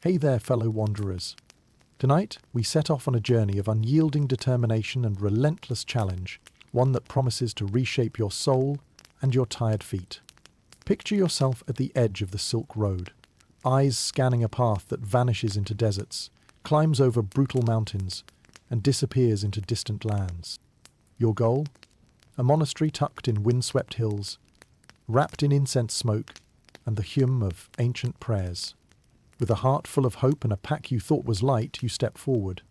Hey there, fellow wanderers. Tonight, we set off on a journey of unyielding determination and relentless challenge, one that promises to reshape your soul and your tired feet. Picture yourself at the edge of the Silk Road, eyes scanning a path that vanishes into deserts, climbs over brutal mountains, and disappears into distant lands. Your goal? A monastery tucked in windswept hills, wrapped in incense smoke and the hum of ancient prayers. With a heart full of hope and a pack you thought was light, you step forward,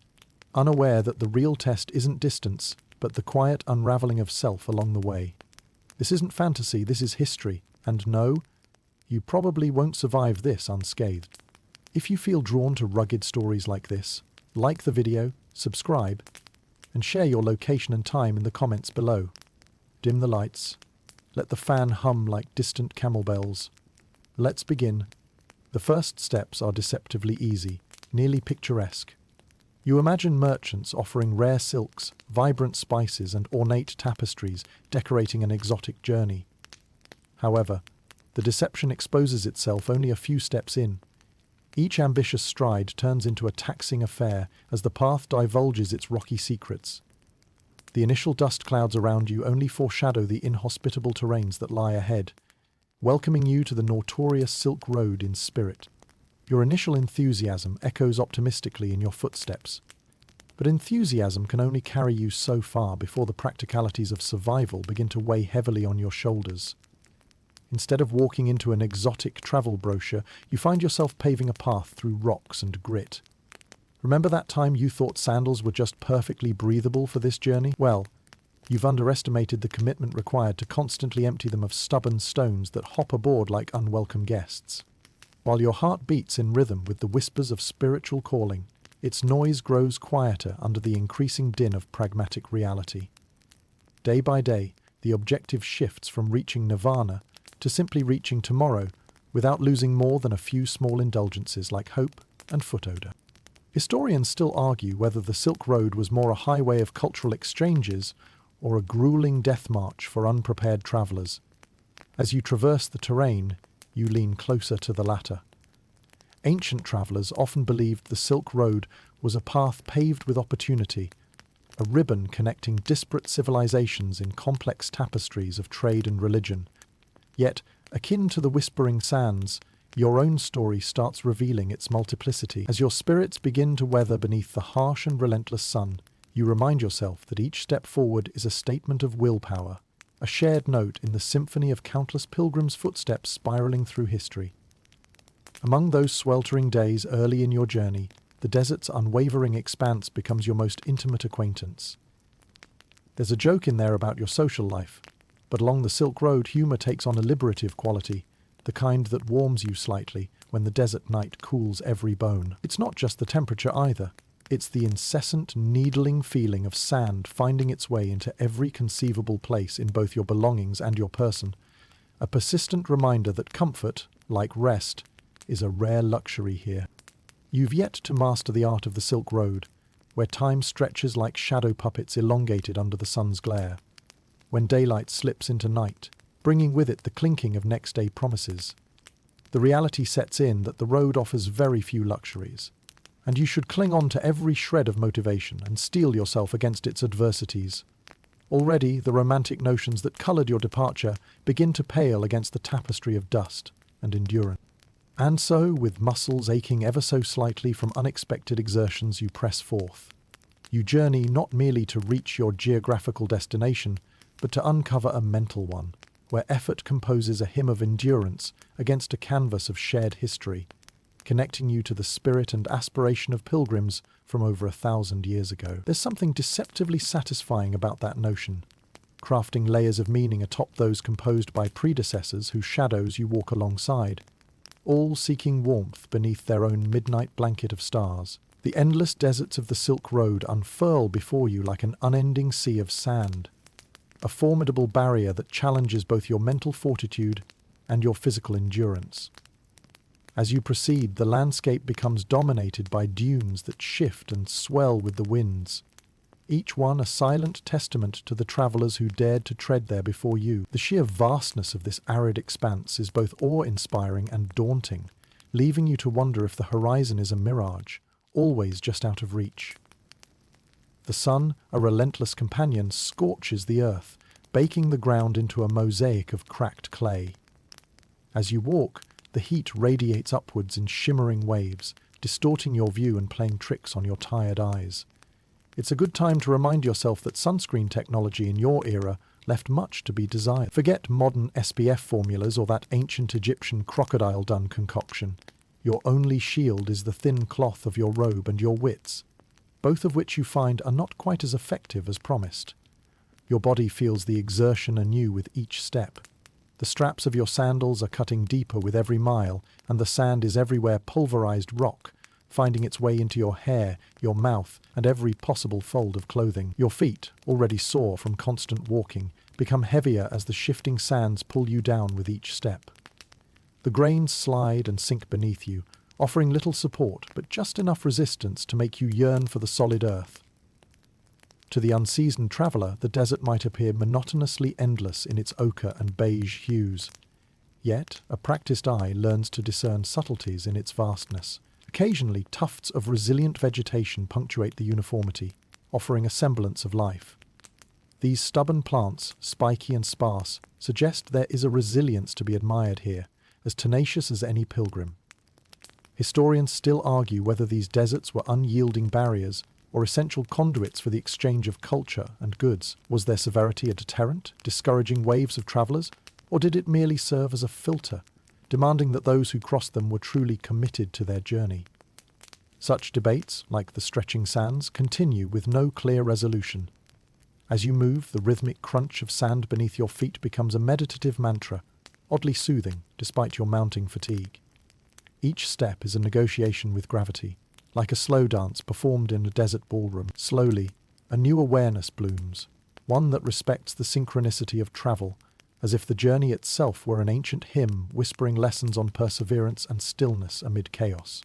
unaware that the real test isn't distance, but the quiet unraveling of self along the way. This isn't fantasy, this is history, and no, you probably won't survive this unscathed. If you feel drawn to rugged stories like this, like the video, subscribe, and share your location and time in the comments below. Dim the lights. Let the fan hum like distant camel bells. Let's begin. The first steps are deceptively easy, nearly picturesque. You imagine merchants offering rare silks, vibrant spices, and ornate tapestries, decorating an exotic journey. However, the deception exposes itself only a few steps in. Each ambitious stride turns into a taxing affair as the path divulges its rocky secrets. The initial dust clouds around you only foreshadow the inhospitable terrains that lie ahead, welcoming you to the notorious Silk Road in spirit. Your initial enthusiasm echoes optimistically in your footsteps. But enthusiasm can only carry you so far before the practicalities of survival begin to weigh heavily on your shoulders. Instead of walking into an exotic travel brochure, you find yourself paving a path through rocks and grit. Remember that time you thought sandals were just perfectly breathable for this journey? Well, you've underestimated the commitment required to constantly empty them of stubborn stones that hop aboard like unwelcome guests. While your heart beats in rhythm with the whispers of spiritual calling, its noise grows quieter under the increasing din of pragmatic reality. Day by day, the objective shifts from reaching Nirvana to simply reaching tomorrow without losing more than a few small indulgences like hope and foot odor. Historians still argue whether the Silk Road was more a highway of cultural exchanges or a grueling death march for unprepared travelers. As you traverse the terrain, you lean closer to the latter. Ancient travelers often believed the Silk Road was a path paved with opportunity, a ribbon connecting disparate civilizations in complex tapestries of trade and religion. Yet, akin to the whispering sands, your own story starts revealing its multiplicity. As your spirits begin to weather beneath the harsh and relentless sun, you remind yourself that each step forward is a statement of willpower, a shared note in the symphony of countless pilgrims' footsteps spiraling through history. Among those sweltering days early in your journey, the desert's unwavering expanse becomes your most intimate acquaintance. There's a joke in there about your social life, but along the Silk Road, humor takes on a liberative quality, the kind that warms you slightly when the desert night cools every bone. It's not just the temperature either. It's the incessant, needling feeling of sand finding its way into every conceivable place in both your belongings and your person, a persistent reminder that comfort, like rest, is a rare luxury here. You've yet to master the art of the Silk Road, where time stretches like shadow puppets elongated under the sun's glare, when daylight slips into night, bringing with it the clinking of next-day promises. The reality sets in that the road offers very few luxuries, and you should cling on to every shred of motivation and steel yourself against its adversities. Already, the romantic notions that coloured your departure begin to pale against the tapestry of dust and endurance. And so, with muscles aching ever so slightly from unexpected exertions, you press forth. You journey not merely to reach your geographical destination, but to uncover a mental one, where effort composes a hymn of endurance against a canvas of shared history, connecting you to the spirit and aspiration of pilgrims from over 1,000 years ago. There's something deceptively satisfying about that notion, crafting layers of meaning atop those composed by predecessors whose shadows you walk alongside, all seeking warmth beneath their own midnight blanket of stars. The endless deserts of the Silk Road unfurl before you like an unending sea of sand, a formidable barrier that challenges both your mental fortitude and your physical endurance. As you proceed, the landscape becomes dominated by dunes that shift and swell with the winds, each one a silent testament to the travellers who dared to tread there before you. The sheer vastness of this arid expanse is both awe-inspiring and daunting, leaving you to wonder if the horizon is a mirage, always just out of reach. The sun, a relentless companion, scorches the earth, baking the ground into a mosaic of cracked clay. As you walk, the heat radiates upwards in shimmering waves, distorting your view and playing tricks on your tired eyes. It's a good time to remind yourself that sunscreen technology in your era left much to be desired. Forget modern SPF formulas or that ancient Egyptian crocodile dung concoction. Your only shield is the thin cloth of your robe and your wits, both of which you find are not quite as effective as promised. Your body feels the exertion anew with each step. The straps of your sandals are cutting deeper with every mile, and the sand is everywhere pulverized rock, finding its way into your hair, your mouth, and every possible fold of clothing. Your feet, already sore from constant walking, become heavier as the shifting sands pull you down with each step. The grains slide and sink beneath you, offering little support but just enough resistance to make you yearn for the solid earth. To the unseasoned traveller, the desert might appear monotonously endless in its ochre and beige hues. Yet, a practiced eye learns to discern subtleties in its vastness. Occasionally, tufts of resilient vegetation punctuate the uniformity, offering a semblance of life. These stubborn plants, spiky and sparse, suggest there is a resilience to be admired here, as tenacious as any pilgrim. Historians still argue whether these deserts were unyielding barriers or essential conduits for the exchange of culture and goods. Was their severity a deterrent, discouraging waves of travellers, or did it merely serve as a filter, demanding that those who crossed them were truly committed to their journey? Such debates, like the stretching sands, continue with no clear resolution. As you move, the rhythmic crunch of sand beneath your feet becomes a meditative mantra, oddly soothing despite your mounting fatigue. Each step is a negotiation with gravity, like a slow dance performed in a desert ballroom. Slowly, a new awareness blooms, one that respects the synchronicity of travel, as if the journey itself were an ancient hymn whispering lessons on perseverance and stillness amid chaos.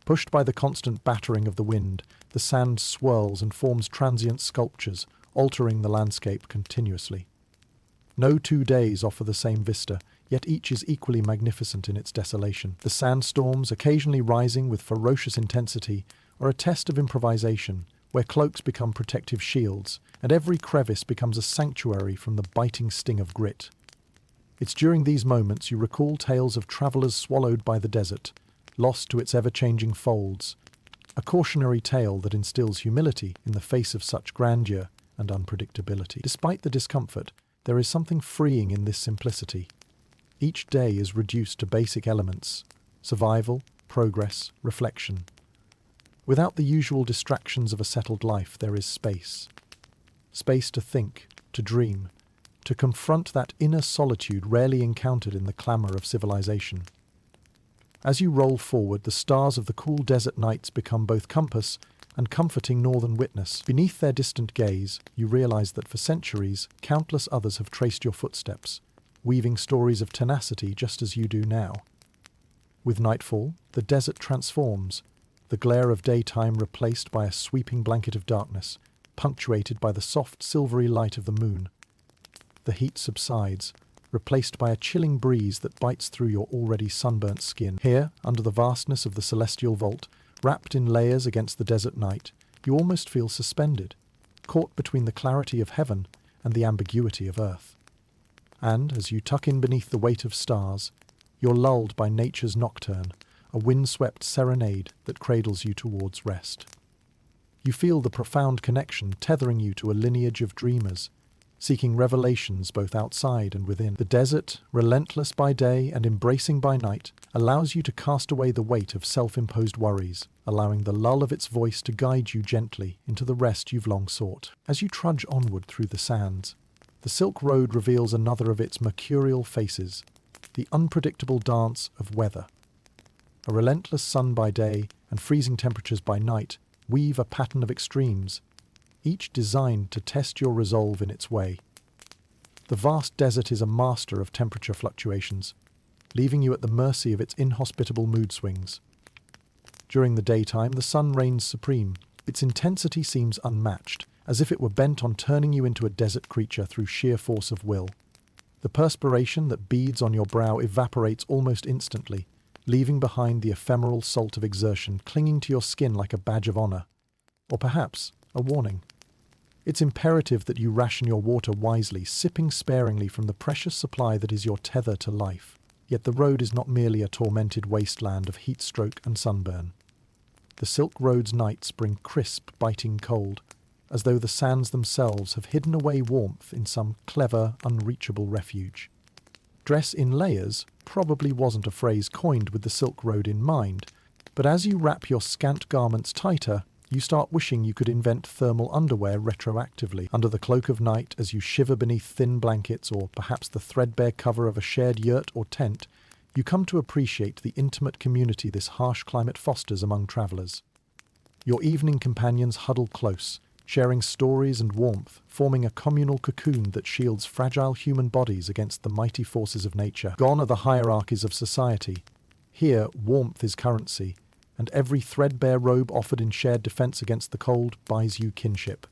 Pushed by the constant battering of the wind, the sand swirls and forms transient sculptures, altering the landscape continuously. No 2 days offer the same vista, yet each is equally magnificent in its desolation. The sandstorms, occasionally rising with ferocious intensity, are a test of improvisation, where cloaks become protective shields, and every crevice becomes a sanctuary from the biting sting of grit. It's during these moments you recall tales of travellers swallowed by the desert, lost to its ever-changing folds, a cautionary tale that instills humility in the face of such grandeur and unpredictability. Despite the discomfort, there is something freeing in this simplicity. Each day is reduced to basic elements: survival, progress, reflection. Without the usual distractions of a settled life, there is space. Space to think, to dream, to confront that inner solitude rarely encountered in the clamour of civilization. As you roll forward, the stars of the cool desert nights become both compass and comforting northern witness. Beneath their distant gaze, you realize that for centuries, countless others have traced your footsteps, weaving stories of tenacity just as you do now. With nightfall, the desert transforms, the glare of daytime replaced by a sweeping blanket of darkness, punctuated by the soft silvery light of the moon. The heat subsides, replaced by a chilling breeze that bites through your already sunburnt skin. Here, under the vastness of the celestial vault, wrapped in layers against the desert night, you almost feel suspended, caught between the clarity of heaven and the ambiguity of earth. And, as you tuck in beneath the weight of stars, you're lulled by nature's nocturne, a windswept serenade that cradles you towards rest. You feel the profound connection tethering you to a lineage of dreamers, seeking revelations both outside and within. The desert, relentless by day and embracing by night, allows you to cast away the weight of self-imposed worries, allowing the lull of its voice to guide you gently into the rest you've long sought. As you trudge onward through the sands, the Silk Road reveals another of its mercurial faces, the unpredictable dance of weather. A relentless sun by day and freezing temperatures by night weave a pattern of extremes, each designed to test your resolve in its way. The vast desert is a master of temperature fluctuations, leaving you at the mercy of its inhospitable mood swings. During the daytime, the sun reigns supreme. Its intensity seems unmatched, as if it were bent on turning you into a desert creature through sheer force of will. The perspiration that beads on your brow evaporates almost instantly, leaving behind the ephemeral salt of exertion clinging to your skin like a badge of honor, or perhaps a warning. It's imperative that you ration your water wisely, sipping sparingly from the precious supply that is your tether to life. Yet the road is not merely a tormented wasteland of heat stroke and sunburn. The Silk Road's nights bring crisp, biting cold, as though the sands themselves have hidden away warmth in some clever, unreachable refuge. Dress in layers probably wasn't a phrase coined with the Silk Road in mind, but as you wrap your scant garments tighter, you start wishing you could invent thermal underwear retroactively under the cloak of night as you shiver beneath thin blankets or perhaps the threadbare cover of a shared yurt or tent. You come to appreciate the intimate community this harsh climate fosters among travellers. Your evening companions huddle close, sharing stories and warmth, forming a communal cocoon that shields fragile human bodies against the mighty forces of nature. Gone are the hierarchies of society. Here, warmth is currency, and every threadbare robe offered in shared defence against the cold buys you kinship.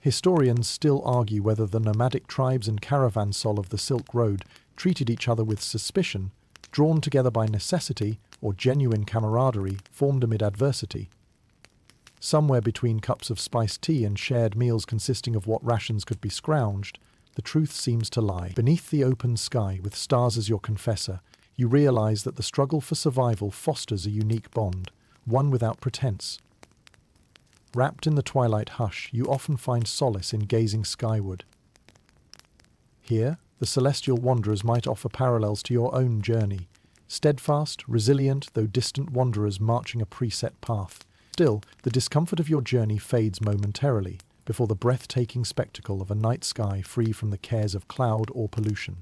Historians still argue whether the nomadic tribes and caravanserai of the Silk Road treated each other with suspicion, drawn together by necessity, or genuine camaraderie formed amid adversity. Somewhere between cups of spiced tea and shared meals consisting of what rations could be scrounged, the truth seems to lie. Beneath the open sky, with stars as your confessor, you realize that the struggle for survival fosters a unique bond, one without pretense. Wrapped in the twilight hush, you often find solace in gazing skyward. Here, the celestial wanderers might offer parallels to your own journey, steadfast, resilient, though distant wanderers marching a preset path. Still, the discomfort of your journey fades momentarily before the breathtaking spectacle of a night sky free from the cares of cloud or pollution.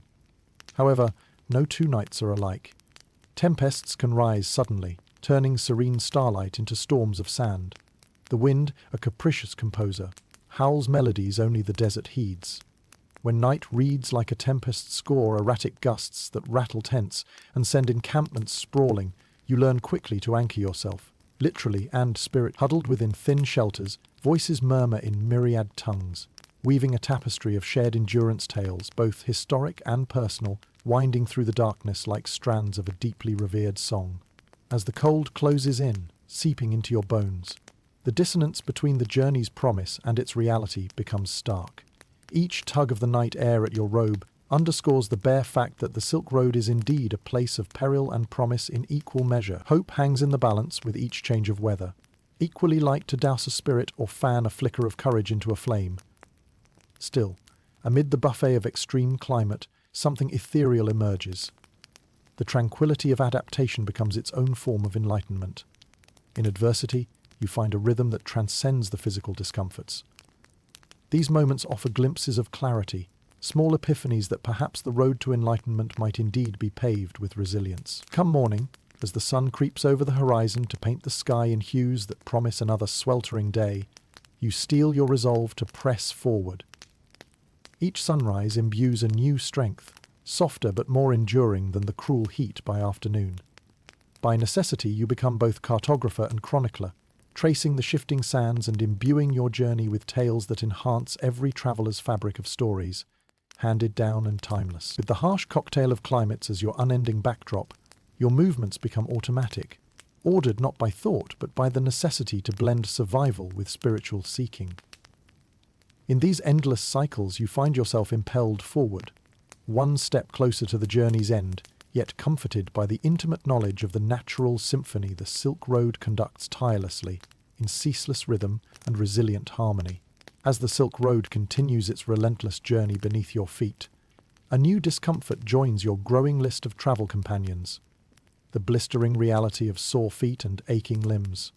However, no two nights are alike. Tempests can rise suddenly, turning serene starlight into storms of sand. The wind, a capricious composer, howls melodies only the desert heeds. When night reads like a tempest's score erratic gusts that rattle tents and send encampments sprawling, you learn quickly to anchor yourself. Literally and spirit, huddled within thin shelters, voices murmur in myriad tongues, weaving a tapestry of shared endurance tales, both historic and personal, winding through the darkness like strands of a deeply revered song. As the cold closes in, seeping into your bones, the dissonance between the journey's promise and its reality becomes stark. Each tug of the night air at your robe underscores the bare fact that the Silk Road is indeed a place of peril and promise in equal measure. Hope hangs in the balance with each change of weather, equally like to douse a spirit or fan a flicker of courage into a flame. Still, amid the buffet of extreme climate, something ethereal emerges. The tranquility of adaptation becomes its own form of enlightenment. In adversity, you find a rhythm that transcends the physical discomforts. These moments offer glimpses of clarity, small epiphanies that perhaps the road to enlightenment might indeed be paved with resilience. Come morning, as the sun creeps over the horizon to paint the sky in hues that promise another sweltering day, you steel your resolve to press forward. Each sunrise imbues a new strength, softer but more enduring than the cruel heat by afternoon. By necessity, you become both cartographer and chronicler, tracing the shifting sands and imbuing your journey with tales that enhance every traveller's fabric of stories, handed down and timeless. With the harsh cocktail of climates as your unending backdrop, your movements become automatic, ordered not by thought but by the necessity to blend survival with spiritual seeking. In these endless cycles, you find yourself impelled forward, one step closer to the journey's end, yet comforted by the intimate knowledge of the natural symphony the Silk Road conducts tirelessly, in ceaseless rhythm and resilient harmony. As the Silk Road continues its relentless journey beneath your feet, a new discomfort joins your growing list of travel companions, the blistering reality of sore feet and aching limbs.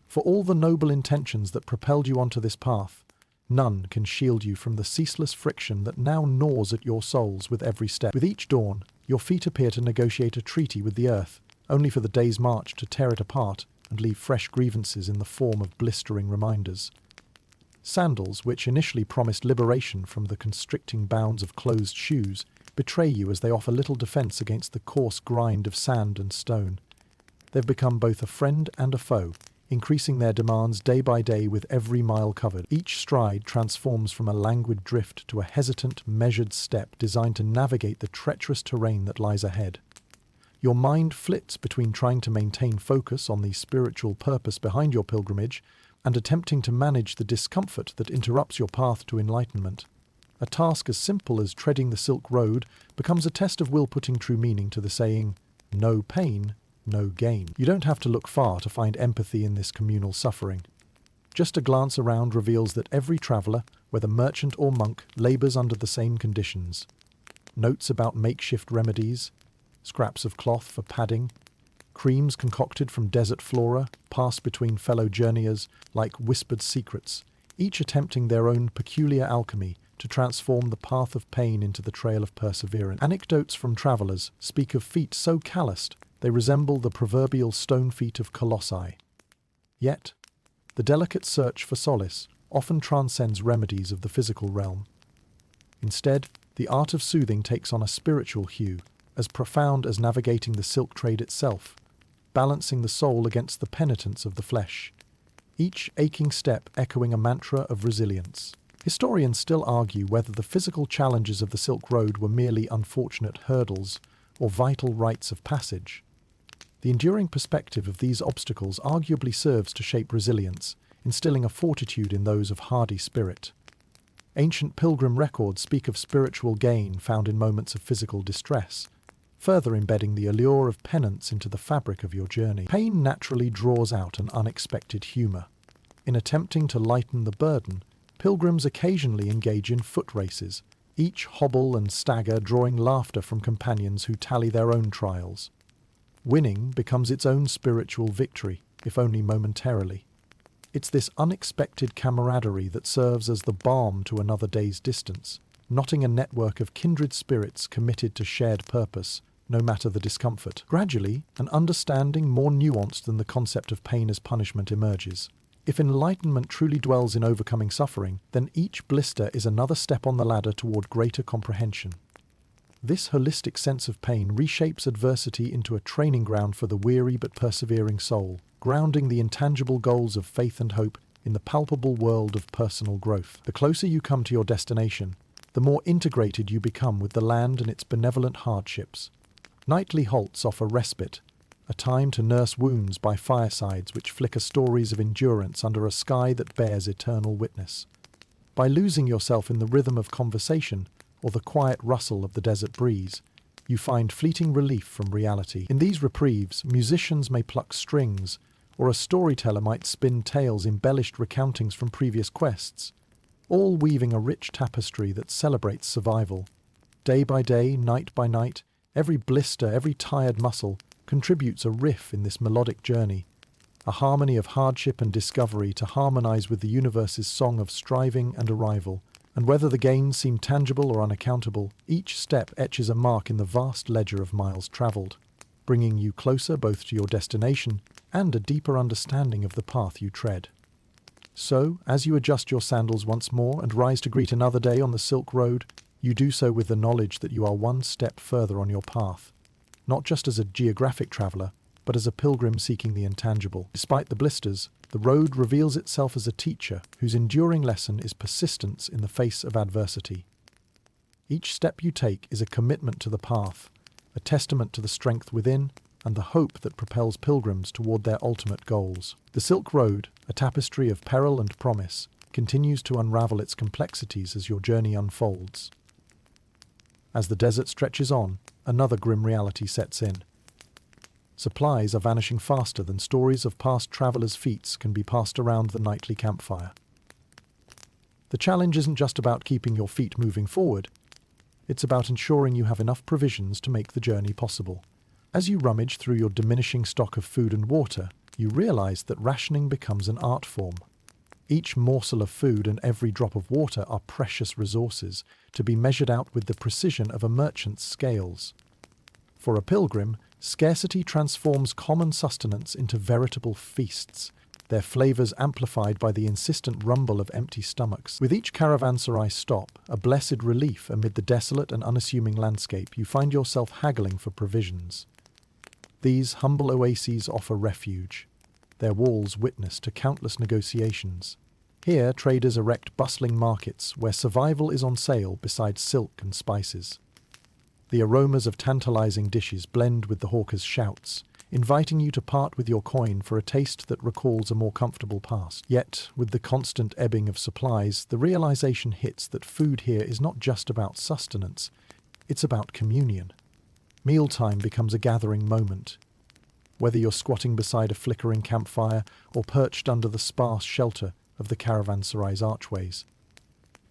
For all the noble intentions that propelled you onto this path, none can shield you from the ceaseless friction that now gnaws at your souls with every step. With each dawn, your feet appear to negotiate a treaty with the earth, only for the day's march to tear it apart and leave fresh grievances in the form of blistering reminders. Sandals, which initially promised liberation from the constricting bounds of closed shoes, betray you as they offer little defense against the coarse grind of sand and stone. They've become both a friend and a foe, increasing their demands day by day with every mile covered. Each stride transforms from a languid drift to a hesitant, measured step designed to navigate the treacherous terrain that lies ahead. Your mind flits between trying to maintain focus on the spiritual purpose behind your pilgrimage and attempting to manage the discomfort that interrupts your path to enlightenment. A task as simple as treading the Silk Road becomes a test of will, putting true meaning to the saying, "No pain, no gain." You don't have to look far to find empathy in this communal suffering. Just a glance around reveals that every traveller, whether merchant or monk, labours under the same conditions. Notes about makeshift remedies, scraps of cloth for padding, creams concocted from desert flora pass between fellow journeyers like whispered secrets, each attempting their own peculiar alchemy to transform the path of pain into the trail of perseverance. Anecdotes from travellers speak of feet so calloused they resemble the proverbial stone feet of colossi. Yet, the delicate search for solace often transcends remedies of the physical realm. Instead, the art of soothing takes on a spiritual hue, as profound as navigating the silk trade itself, balancing the soul against the penitence of the flesh, each aching step echoing a mantra of resilience. Historians still argue whether the physical challenges of the Silk Road were merely unfortunate hurdles or vital rites of passage. The enduring perspective of these obstacles arguably serves to shape resilience, instilling a fortitude in those of hardy spirit. Ancient pilgrim records speak of spiritual gain found in moments of physical distress, further embedding the allure of penance into the fabric of your journey. Pain naturally draws out an unexpected humour. In attempting to lighten the burden, pilgrims occasionally engage in foot races, each hobble and stagger drawing laughter from companions who tally their own trials. Winning becomes its own spiritual victory, if only momentarily. It's this unexpected camaraderie that serves as the balm to another day's distance, knotting a network of kindred spirits committed to shared purpose, no matter the discomfort. Gradually, an understanding more nuanced than the concept of pain as punishment emerges. If enlightenment truly dwells in overcoming suffering, then each blister is another step on the ladder toward greater comprehension. This holistic sense of pain reshapes adversity into a training ground for the weary but persevering soul, grounding the intangible goals of faith and hope in the palpable world of personal growth. The closer you come to your destination, the more integrated you become with the land and its benevolent hardships. Nightly halts offer respite, a time to nurse wounds by firesides which flicker stories of endurance under a sky that bears eternal witness. By losing yourself in the rhythm of conversation or the quiet rustle of the desert breeze, you find fleeting relief from reality. In these reprieves, musicians may pluck strings, or a storyteller might spin tales embellished recountings from previous quests, all weaving a rich tapestry that celebrates survival. Day by day, night by night, every blister, every tired muscle contributes a riff in this melodic journey, a harmony of hardship and discovery to harmonize with the universe's song of striving and arrival. And whether the gains seem tangible or unaccountable, each step etches a mark in the vast ledger of miles traveled, bringing you closer both to your destination and a deeper understanding of the path you tread. So, as you adjust your sandals once more and rise to greet another day on the Silk Road, you do so with the knowledge that you are one step further on your path, not just as a geographic traveller, but as a pilgrim seeking the intangible. Despite the blisters, the road reveals itself as a teacher whose enduring lesson is persistence in the face of adversity. Each step you take is a commitment to the path, a testament to the strength within and the hope that propels pilgrims toward their ultimate goals. The Silk Road, a tapestry of peril and promise, continues to unravel its complexities as your journey unfolds. As the desert stretches on, another grim reality sets in. Supplies are vanishing faster than stories of past travellers' feats can be passed around the nightly campfire. The challenge isn't just about keeping your feet moving forward, it's about ensuring you have enough provisions to make the journey possible. As you rummage through your diminishing stock of food and water, you realise that rationing becomes an art form. Each morsel of food and every drop of water are precious resources to be measured out with the precision of a merchant's scales. For a pilgrim, scarcity transforms common sustenance into veritable feasts, their flavours amplified by the insistent rumble of empty stomachs. With each caravanserai stop, a blessed relief amid the desolate and unassuming landscape, you find yourself haggling for provisions. These humble oases offer refuge, their walls witness to countless negotiations. Here, traders erect bustling markets where survival is on sale beside silk and spices. The aromas of tantalizing dishes blend with the hawker's shouts, inviting you to part with your coin for a taste that recalls a more comfortable past. Yet, with the constant ebbing of supplies, the realization hits that food here is not just about sustenance, it's about communion. Mealtime becomes a gathering moment. Whether you're squatting beside a flickering campfire or perched under the sparse shelter of the caravanserai's archways,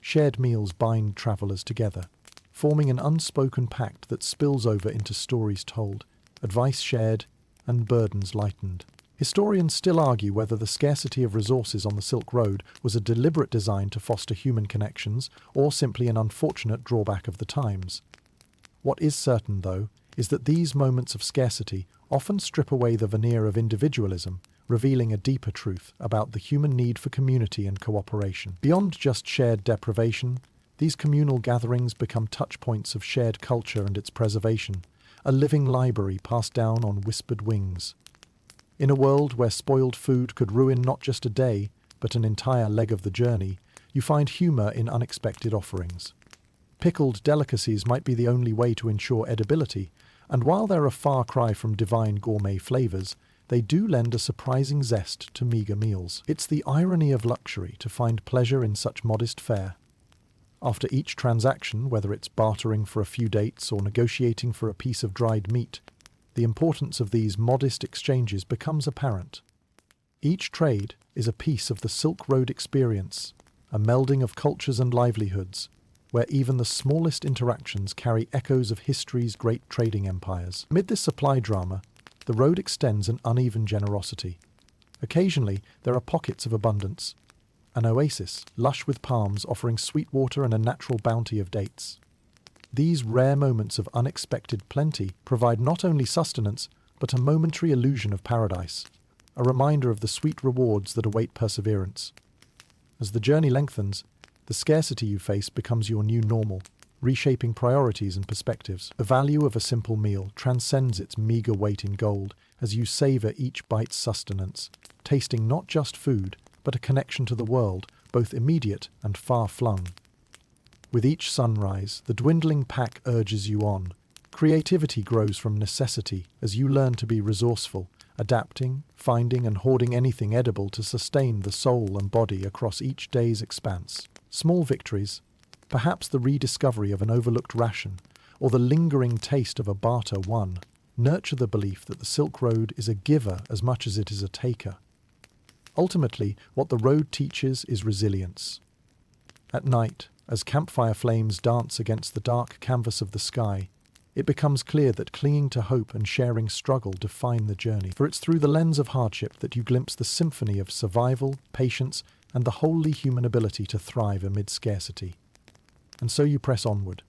shared meals bind travelers together, forming an unspoken pact that spills over into stories told, advice shared, and burdens lightened. Historians still argue whether the scarcity of resources on the Silk Road was a deliberate design to foster human connections or simply an unfortunate drawback of the times. What is certain, though, is that these moments of scarcity often strip away the veneer of individualism, revealing a deeper truth about the human need for community and cooperation. Beyond just shared deprivation, these communal gatherings become touchpoints of shared culture and its preservation, a living library passed down on whispered wings. In a world where spoiled food could ruin not just a day, but an entire leg of the journey, you find humour in unexpected offerings. Pickled delicacies might be the only way to ensure edibility, and while they're a far cry from divine gourmet flavours, they do lend a surprising zest to meagre meals. It's the irony of luxury to find pleasure in such modest fare. After each transaction, whether it's bartering for a few dates or negotiating for a piece of dried meat, the importance of these modest exchanges becomes apparent. Each trade is a piece of the Silk Road experience, a melding of cultures and livelihoods, where even the smallest interactions carry echoes of history's great trading empires. Amid this supply drama, the road extends an uneven generosity. Occasionally, there are pockets of abundance, an oasis, lush with palms offering sweet water and a natural bounty of dates. These rare moments of unexpected plenty provide not only sustenance, but a momentary illusion of paradise, a reminder of the sweet rewards that await perseverance. As the journey lengthens, the scarcity you face becomes your new normal, reshaping priorities and perspectives. The value of a simple meal transcends its meagre weight in gold as you savor each bite's sustenance, tasting not just food, but a connection to the world, both immediate and far-flung. With each sunrise, the dwindling pack urges you on. Creativity grows from necessity as you learn to be resourceful, adapting, finding and hoarding anything edible to sustain the soul and body across each day's expanse. Small victories, perhaps the rediscovery of an overlooked ration, or the lingering taste of a barter won, nurture the belief that the Silk Road is a giver as much as it is a taker. Ultimately, what the road teaches is resilience. At night, as campfire flames dance against the dark canvas of the sky, it becomes clear that clinging to hope and sharing struggle define the journey. For it's through the lens of hardship that you glimpse the symphony of survival, patience, and the wholly human ability to thrive amid scarcity. And so you press onward,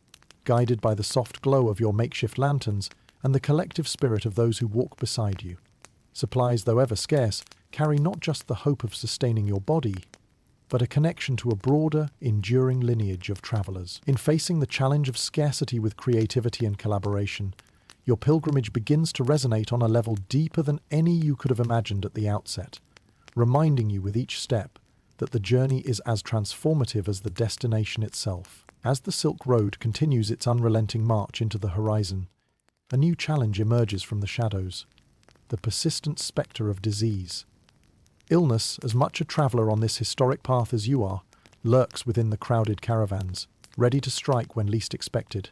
guided by the soft glow of your makeshift lanterns and the collective spirit of those who walk beside you. Supplies, though ever scarce, carry not just the hope of sustaining your body, but a connection to a broader, enduring lineage of travellers. In facing the challenge of scarcity with creativity and collaboration, your pilgrimage begins to resonate on a level deeper than any you could have imagined at the outset, reminding you with each step that the journey is as transformative as the destination itself. As the Silk Road continues its unrelenting march into the horizon, a new challenge emerges from the shadows: the persistent spectre of disease. Illness, as much a traveller on this historic path as you are, lurks within the crowded caravans, ready to strike when least expected.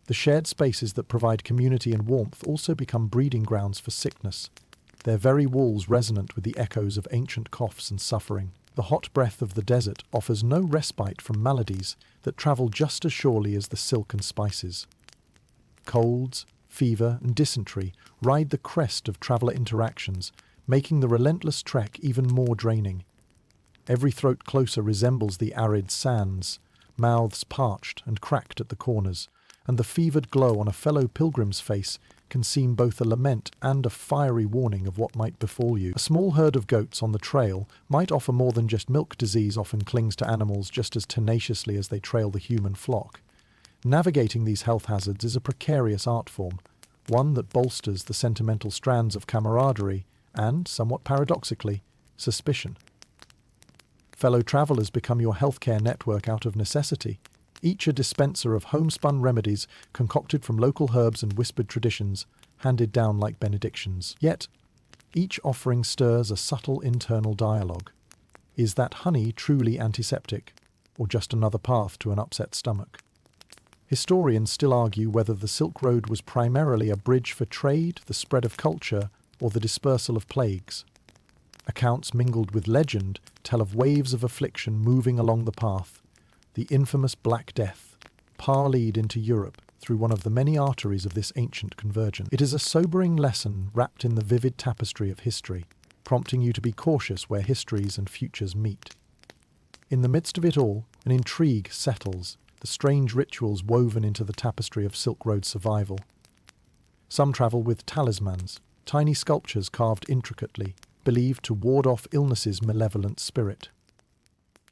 The shared spaces that provide community and warmth also become breeding grounds for sickness, their very walls resonant with the echoes of ancient coughs and suffering. The hot breath of the desert offers no respite from maladies that travel just as surely as the silk and spices. Colds, fever, and dysentery ride the crest of traveller interactions, making the relentless trek even more draining. Every throat closer resembles the arid sands, mouths parched and cracked at the corners, and the fevered glow on a fellow pilgrim's face can seem both a lament and a fiery warning of what might befall you. A small herd of goats on the trail might offer more than just milk. Disease often clings to animals just as tenaciously as they trail the human flock. Navigating these health hazards is a precarious art form, one that bolsters the sentimental strands of camaraderie and, somewhat paradoxically, suspicion. Fellow travellers become your healthcare network out of necessity, each a dispenser of homespun remedies concocted from local herbs and whispered traditions, handed down like benedictions. Yet, each offering stirs a subtle internal dialogue. Is that honey truly antiseptic, or just another path to an upset stomach? Historians still argue whether the Silk Road was primarily a bridge for trade, the spread of culture, or the dispersal of plagues. Accounts mingled with legend tell of waves of affliction moving along the path, the infamous Black Death, parlayed into Europe through one of the many arteries of this ancient convergence. It is a sobering lesson wrapped in the vivid tapestry of history, prompting you to be cautious where histories and futures meet. In the midst of it all, an intrigue settles, the strange rituals woven into the tapestry of Silk Road survival. Some travel with talismans, tiny sculptures carved intricately, believed to ward off illness's malevolent spirit.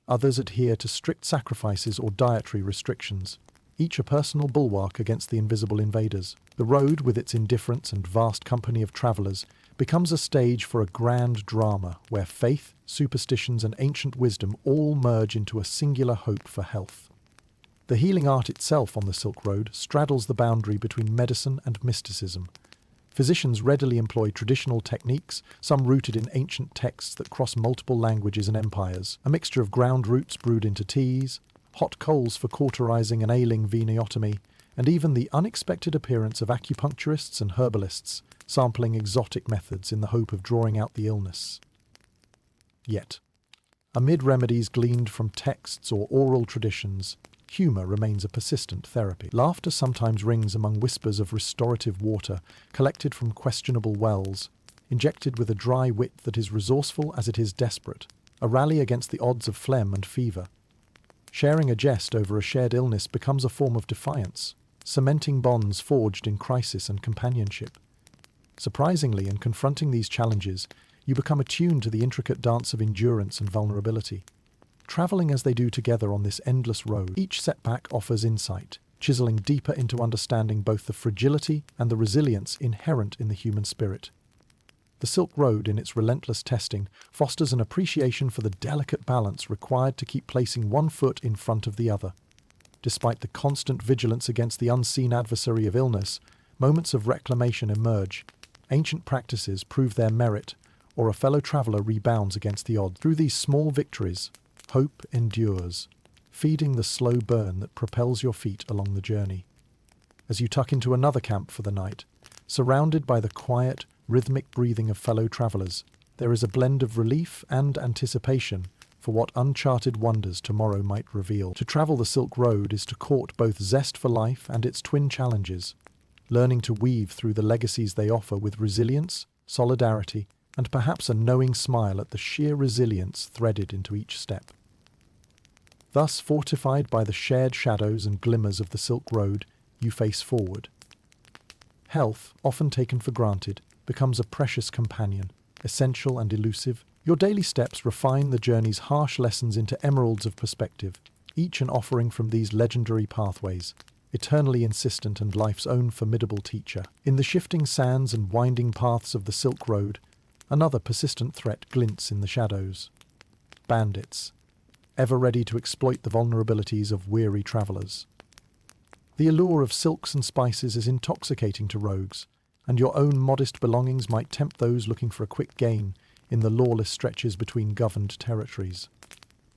Others adhere to strict sacrifices or dietary restrictions, each a personal bulwark against the invisible invaders. The road, with its indifference and vast company of travellers, becomes a stage for a grand drama where faith, superstitions and ancient wisdom all merge into a singular hope for health. The healing art itself on the Silk Road straddles the boundary between medicine and mysticism. Physicians readily employ traditional techniques, some rooted in ancient texts that cross multiple languages and empires, a mixture of ground roots brewed into teas, hot coals for cauterizing an ailing veneotomy, and even the unexpected appearance of acupuncturists and herbalists, sampling exotic methods in the hope of drawing out the illness. Yet, amid remedies gleaned from texts or oral traditions, humour remains a persistent therapy. Laughter sometimes rings among whispers of restorative water collected from questionable wells, injected with a dry wit that is resourceful as it is desperate, a rally against the odds of phlegm and fever. Sharing a jest over a shared illness becomes a form of defiance, cementing bonds forged in crisis and companionship. Surprisingly, in confronting these challenges, you become attuned to the intricate dance of endurance and vulnerability. Travelling as they do together on this endless road, each setback offers insight, chiseling deeper into understanding both the fragility and the resilience inherent in the human spirit. The Silk Road, in its relentless testing, fosters an appreciation for the delicate balance required to keep placing one foot in front of the other. Despite the constant vigilance against the unseen adversary of illness, moments of reclamation emerge. Ancient practices prove their merit, or a fellow traveller rebounds against the odds. Through these small victories, hope endures, feeding the slow burn that propels your feet along the journey. As you tuck into another camp for the night, surrounded by the quiet, rhythmic breathing of fellow travellers, there is a blend of relief and anticipation for what uncharted wonders tomorrow might reveal. To travel the Silk Road is to court both zest for life and its twin challenges, learning to weave through the legacies they offer with resilience, solidarity, and perhaps a knowing smile at the sheer resilience threaded into each step. Thus, fortified by the shared shadows and glimmers of the Silk Road, you face forward. Health, often taken for granted, becomes a precious companion, essential and elusive. Your daily steps refine the journey's harsh lessons into emeralds of perspective, each an offering from these legendary pathways, eternally insistent and life's own formidable teacher. In the shifting sands and winding paths of the Silk Road, another persistent threat glints in the shadows. Bandits, ever ready to exploit the vulnerabilities of weary travellers. The allure of silks and spices is intoxicating to rogues, and your own modest belongings might tempt those looking for a quick gain in the lawless stretches between governed territories.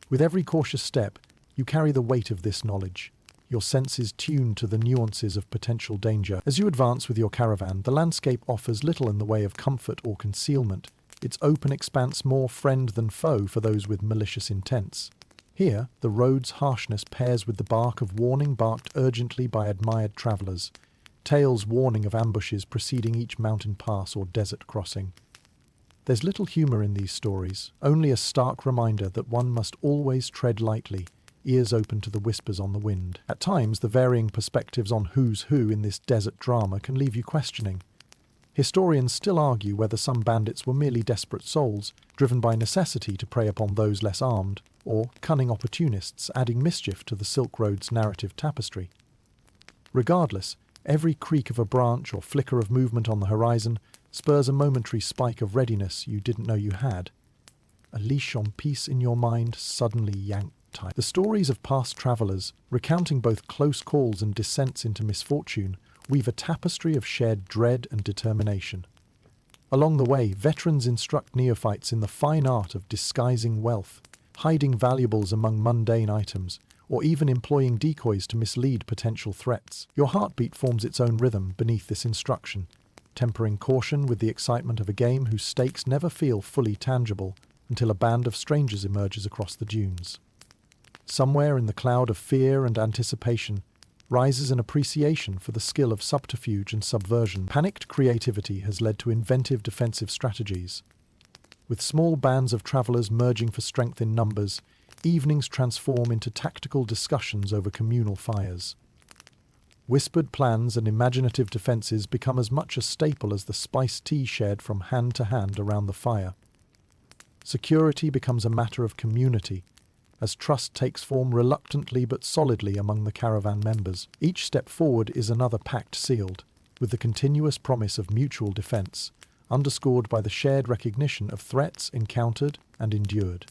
With every cautious step, you carry the weight of this knowledge, your senses tuned to the nuances of potential danger. As you advance with your caravan, the landscape offers little in the way of comfort or concealment, its open expanse more friend than foe for those with malicious intents. Here, the road's harshness pairs with the bark of warning barked urgently by admired travellers, tales warning of ambushes preceding each mountain pass or desert crossing. There's little humour in these stories, only a stark reminder that one must always tread lightly, ears open to the whispers on the wind. At times, the varying perspectives on who's who in this desert drama can leave you questioning. Historians still argue whether some bandits were merely desperate souls, driven by necessity to prey upon those less armed, or cunning opportunists adding mischief to the Silk Road's narrative tapestry. Regardless, every creak of a branch or flicker of movement on the horizon spurs a momentary spike of readiness you didn't know you had. A leash on peace in your mind suddenly yanked bedtime. The stories of past travelers, recounting both close calls and descents into misfortune, weave a tapestry of shared dread and determination. Along the way, veterans instruct neophytes in the fine art of disguising wealth, hiding valuables among mundane items, or even employing decoys to mislead potential threats. Your heartbeat forms its own rhythm beneath this instruction, tempering caution with the excitement of a game whose stakes never feel fully tangible until a band of strangers emerges across the dunes. Somewhere in the cloud of fear and anticipation rises an appreciation for the skill of subterfuge and subversion. Panicked creativity has led to inventive defensive strategies. With small bands of travelers merging for strength in numbers, evenings transform into tactical discussions over communal fires. Whispered plans and imaginative defenses become as much a staple as the spiced tea shared from hand to hand around the fire. Security becomes a matter of community, as trust takes form reluctantly but solidly among the caravan members. Each step forward is another pact sealed, with the continuous promise of mutual defense, underscored by the shared recognition of threats encountered and endured.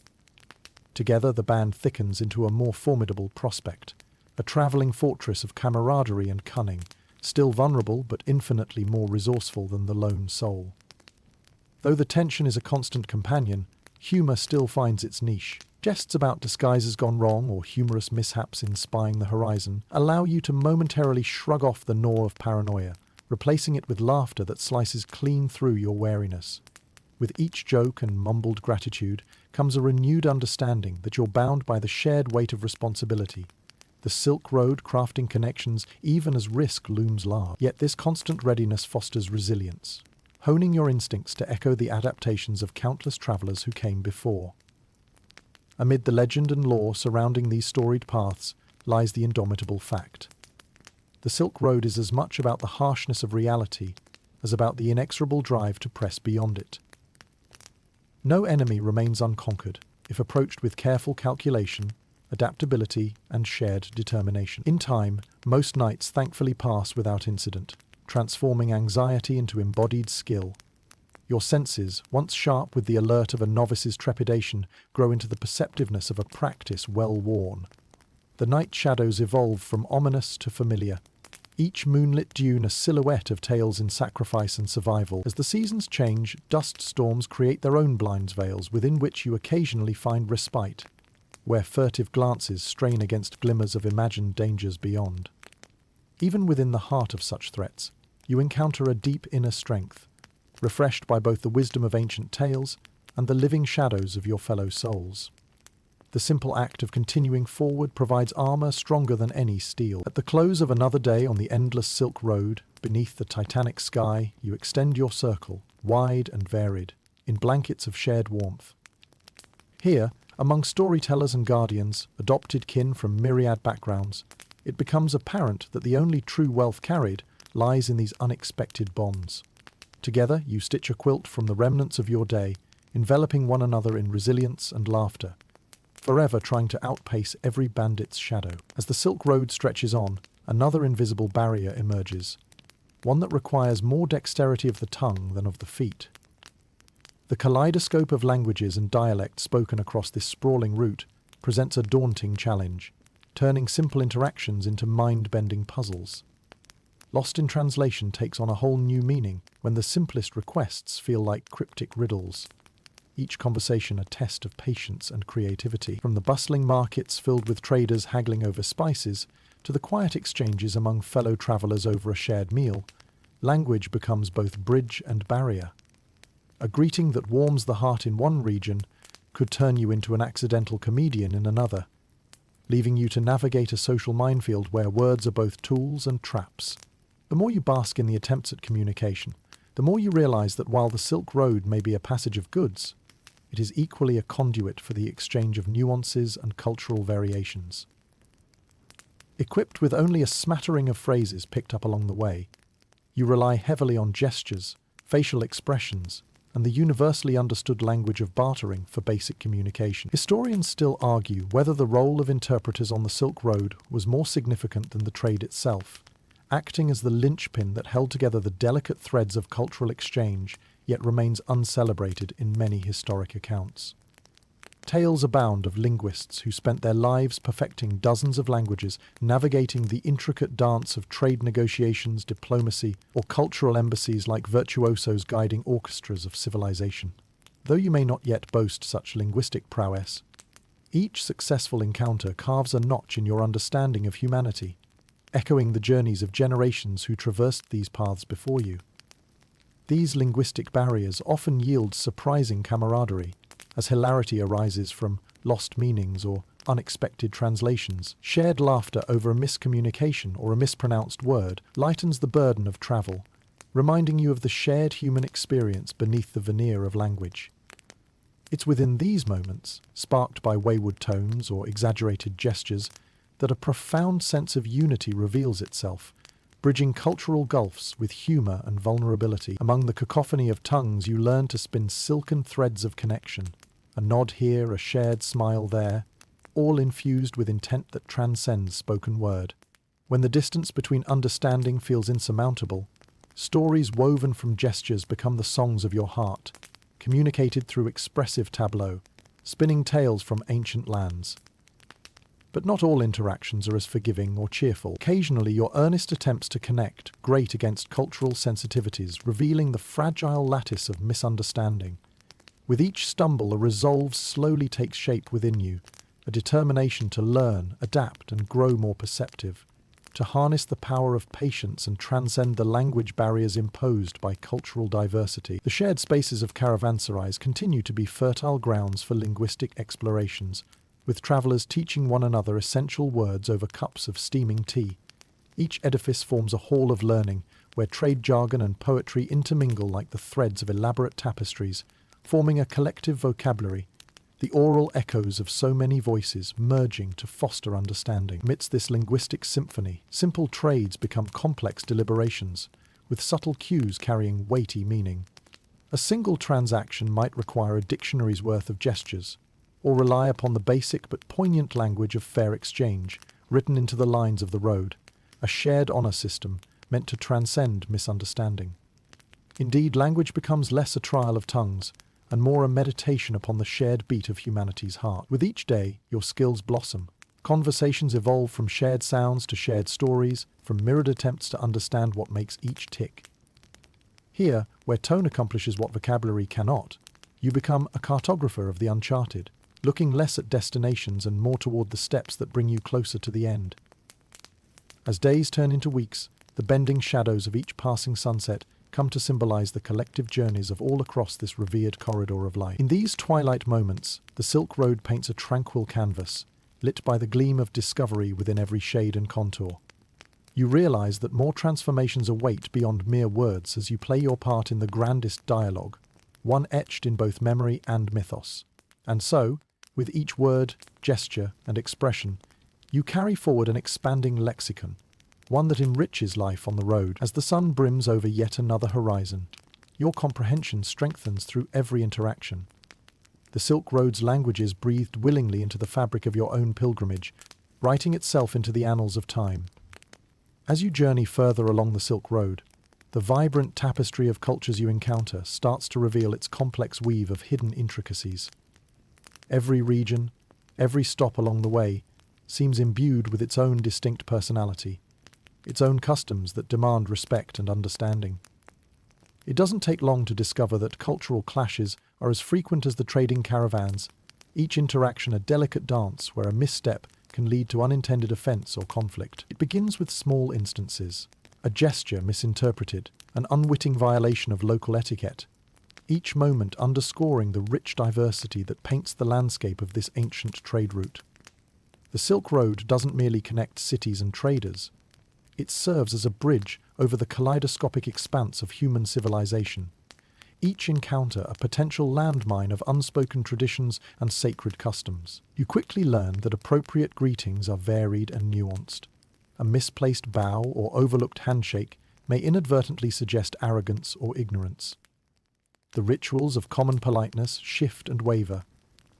Together the band thickens into a more formidable prospect, a travelling fortress of camaraderie and cunning, still vulnerable but infinitely more resourceful than the lone soul. Though the tension is a constant companion, humour still finds its niche. Jests about disguises gone wrong or humorous mishaps in spying the horizon allow you to momentarily shrug off the gnaw of paranoia, replacing it with laughter that slices clean through your wariness. With each joke and mumbled gratitude comes a renewed understanding that you're bound by the shared weight of responsibility. The Silk Road crafting connections even as risk looms large. Yet this constant readiness fosters resilience, honing your instincts to echo the adaptations of countless travellers who came before. Amid the legend and lore surrounding these storied paths lies the indomitable fact. The Silk Road is as much about the harshness of reality as about the inexorable drive to press beyond it. No enemy remains unconquered if approached with careful calculation, adaptability, and shared determination. In time, most nights thankfully pass without incident, transforming anxiety into embodied skill. Your senses, once sharp with the alert of a novice's trepidation, grow into the perceptiveness of a practice well worn. The night shadows evolve from ominous to familiar, each moonlit dune a silhouette of tales in sacrifice and survival. As the seasons change, dust storms create their own blind veils within which you occasionally find respite, where furtive glances strain against glimmers of imagined dangers beyond. Even within the heart of such threats, you encounter a deep inner strength, refreshed by both the wisdom of ancient tales and the living shadows of your fellow souls. The simple act of continuing forward provides armour stronger than any steel. At the close of another day on the endless Silk Road, beneath the titanic sky, you extend your circle, wide and varied, in blankets of shared warmth. Here, among storytellers and guardians, adopted kin from myriad backgrounds, it becomes apparent that the only true wealth carried lies in these unexpected bonds. Together, you stitch a quilt from the remnants of your day, enveloping one another in resilience and laughter, forever trying to outpace every bandit's shadow. As the Silk Road stretches on, another invisible barrier emerges, one that requires more dexterity of the tongue than of the feet. The kaleidoscope of languages and dialects spoken across this sprawling route presents a daunting challenge, turning simple interactions into mind-bending puzzles. Lost in translation takes on a whole new meaning when the simplest requests feel like cryptic riddles. Each conversation a test of patience and creativity. From the bustling markets filled with traders haggling over spices to the quiet exchanges among fellow travellers over a shared meal, language becomes both bridge and barrier. A greeting that warms the heart in one region could turn you into an accidental comedian in another, leaving you to navigate a social minefield where words are both tools and traps. The more you bask in the attempts at communication, the more you realise that while the Silk Road may be a passage of goods, it is equally a conduit for the exchange of nuances and cultural variations. Equipped with only a smattering of phrases picked up along the way, you rely heavily on gestures, facial expressions, and the universally understood language of bartering for basic communication. Historians still argue whether the role of interpreters on the Silk Road was more significant than the trade itself, acting as the linchpin that held together the delicate threads of cultural exchange, yet remains uncelebrated in many historic accounts. Tales abound of linguists who spent their lives perfecting dozens of languages, navigating the intricate dance of trade negotiations, diplomacy, or cultural embassies like virtuosos guiding orchestras of civilization. Though you may not yet boast such linguistic prowess, each successful encounter carves a notch in your understanding of humanity, echoing the journeys of generations who traversed these paths before you. These linguistic barriers often yield surprising camaraderie, as hilarity arises from lost meanings or unexpected translations. Shared laughter over a miscommunication or a mispronounced word lightens the burden of travel, reminding you of the shared human experience beneath the veneer of language. It's within these moments, sparked by wayward tones or exaggerated gestures, that a profound sense of unity reveals itself, bridging cultural gulfs with humour and vulnerability. Among the cacophony of tongues, you learn to spin silken threads of connection, a nod here, a shared smile there, all infused with intent that transcends spoken word. When the distance between understanding feels insurmountable, stories woven from gestures become the songs of your heart, communicated through expressive tableau, spinning tales from ancient lands. But not all interactions are as forgiving or cheerful. Occasionally, your earnest attempts to connect grate against cultural sensitivities, revealing the fragile lattice of misunderstanding. With each stumble, a resolve slowly takes shape within you, a determination to learn, adapt, and grow more perceptive, to harness the power of patience and transcend the language barriers imposed by cultural diversity. The shared spaces of caravanserais continue to be fertile grounds for linguistic explorations, with travellers teaching one another essential words over cups of steaming tea. Each edifice forms a hall of learning, where trade jargon and poetry intermingle like the threads of elaborate tapestries, forming a collective vocabulary, the oral echoes of so many voices merging to foster understanding. Amidst this linguistic symphony, simple trades become complex deliberations, with subtle cues carrying weighty meaning. A single transaction might require a dictionary's worth of gestures, or rely upon the basic but poignant language of fair exchange, written into the lines of the road, a shared honour system meant to transcend misunderstanding. Indeed, language becomes less a trial of tongues, and more a meditation upon the shared beat of humanity's heart. With each day, your skills blossom. Conversations evolve from shared sounds to shared stories, from mirrored attempts to understand what makes each tick. Here, where tone accomplishes what vocabulary cannot, you become a cartographer of the uncharted, looking less at destinations and more toward the steps that bring you closer to the end. As days turn into weeks, the bending shadows of each passing sunset come to symbolize the collective journeys of all across this revered corridor of light. In these twilight moments, the Silk Road paints a tranquil canvas, lit by the gleam of discovery within every shade and contour. You realize that more transformations await beyond mere words as you play your part in the grandest dialogue, one etched in both memory and mythos. And so, with each word, gesture, and expression, you carry forward an expanding lexicon, one that enriches life on the road. As the sun brims over yet another horizon, your comprehension strengthens through every interaction. The Silk Road's languages breathed willingly into the fabric of your own pilgrimage, writing itself into the annals of time. As you journey further along the Silk Road, the vibrant tapestry of cultures you encounter starts to reveal its complex weave of hidden intricacies. Every region, every stop along the way, seems imbued with its own distinct personality, its own customs that demand respect and understanding. It doesn't take long to discover that cultural clashes are as frequent as the trading caravans, each interaction a delicate dance where a misstep can lead to unintended offence or conflict. It begins with small instances, a gesture misinterpreted, an unwitting violation of local etiquette, each moment underscoring the rich diversity that paints the landscape of this ancient trade route. The Silk Road doesn't merely connect cities and traders. It serves as a bridge over the kaleidoscopic expanse of human civilization, each encounter a potential landmine of unspoken traditions and sacred customs. You quickly learn that appropriate greetings are varied and nuanced. A misplaced bow or overlooked handshake may inadvertently suggest arrogance or ignorance. The rituals of common politeness shift and waver,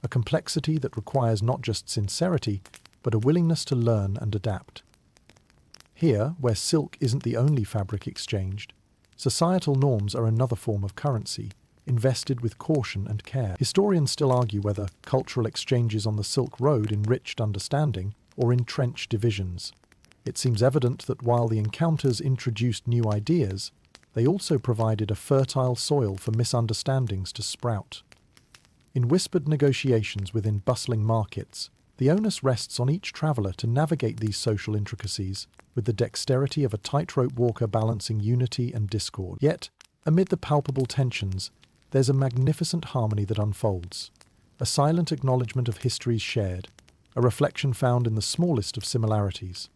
a complexity that requires not just sincerity, but a willingness to learn and adapt. Here, where silk isn't the only fabric exchanged, societal norms are another form of currency, invested with caution and care. Historians still argue whether cultural exchanges on the Silk Road enriched understanding or entrenched divisions. It seems evident that while the encounters introduced new ideas, they also provided a fertile soil for misunderstandings to sprout. In whispered negotiations within bustling markets, the onus rests on each traveller to navigate these social intricacies with the dexterity of a tightrope walker balancing unity and discord. Yet, amid the palpable tensions, there's a magnificent harmony that unfolds, a silent acknowledgement of histories shared, a reflection found in the smallest of similarities.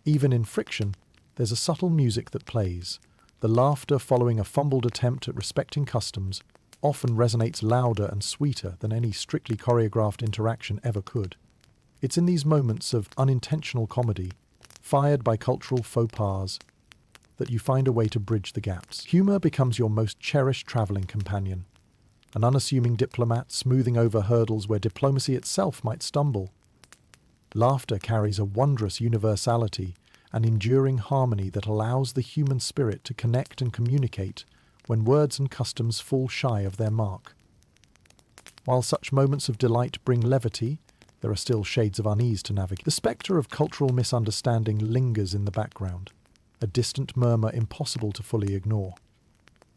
Even in friction, there's a subtle music that plays. The laughter following a fumbled attempt at respecting customs often resonates louder and sweeter than any strictly choreographed interaction ever could. It's in these moments of unintentional comedy, fired by cultural faux pas, that you find a way to bridge the gaps. Humour becomes your most cherished travelling companion, an unassuming diplomat smoothing over hurdles where diplomacy itself might stumble. Laughter carries a wondrous universality, an enduring harmony that allows the human spirit to connect and communicate when words and customs fall shy of their mark. While such moments of delight bring levity, there are still shades of unease to navigate. The spectre of cultural misunderstanding lingers in the background, a distant murmur impossible to fully ignore.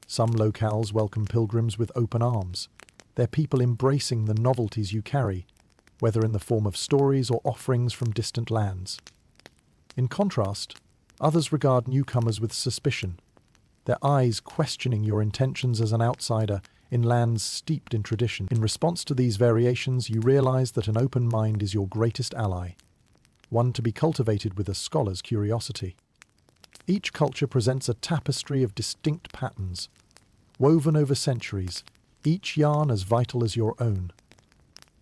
Some locales welcome pilgrims with open arms, their people embracing the novelties you carry, whether in the form of stories or offerings from distant lands. In contrast, others regard newcomers with suspicion, their eyes questioning your intentions as an outsider in lands steeped in tradition. In response to these variations, you realize that an open mind is your greatest ally, one to be cultivated with a scholar's curiosity. Each culture presents a tapestry of distinct patterns, woven over centuries, each yarn as vital as your own.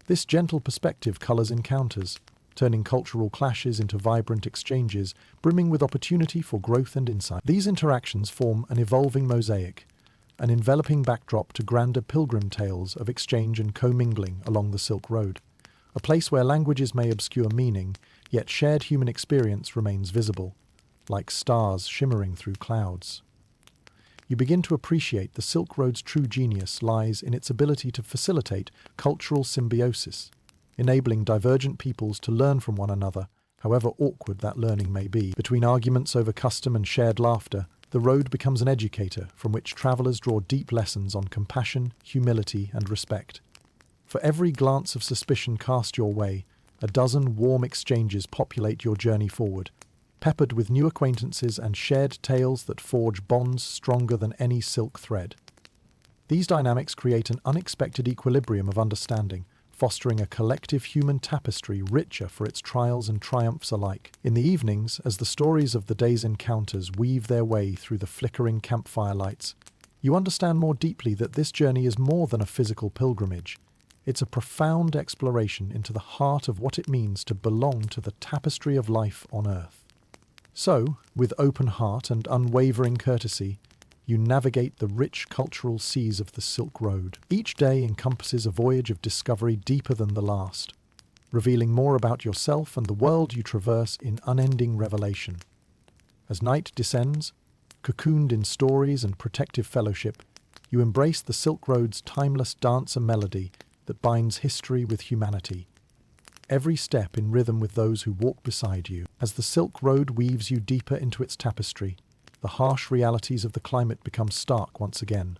This gentle perspective colors encounters, turning cultural clashes into vibrant exchanges, brimming with opportunity for growth and insight. These interactions form an evolving mosaic, an enveloping backdrop to grander pilgrim tales of exchange and commingling along the Silk Road, a place where languages may obscure meaning, yet shared human experience remains visible, like stars shimmering through clouds. You begin to appreciate the Silk Road's true genius lies in its ability to facilitate cultural symbiosis, enabling divergent peoples to learn from one another, however awkward that learning may be. Between arguments over custom and shared laughter, the road becomes an educator from which travelers draw deep lessons on compassion, humility, and respect. For every glance of suspicion cast your way, a dozen warm exchanges populate your journey forward, peppered with new acquaintances and shared tales that forge bonds stronger than any silk thread. These dynamics create an unexpected equilibrium of understanding, fostering a collective human tapestry richer for its trials and triumphs alike. In the evenings, as the stories of the day's encounters weave their way through the flickering campfire lights, you understand more deeply that this journey is more than a physical pilgrimage. It's a profound exploration into the heart of what it means to belong to the tapestry of life on Earth. So, with open heart and unwavering courtesy, you navigate the rich cultural seas of the Silk Road. Each day encompasses a voyage of discovery deeper than the last, revealing more about yourself and the world you traverse in unending revelation. As night descends, cocooned in stories and protective fellowship, you embrace the Silk Road's timeless dance and melody that binds history with humanity. Every step in rhythm with those who walk beside you. As the Silk Road weaves you deeper into its tapestry, the harsh realities of the climate become stark once again.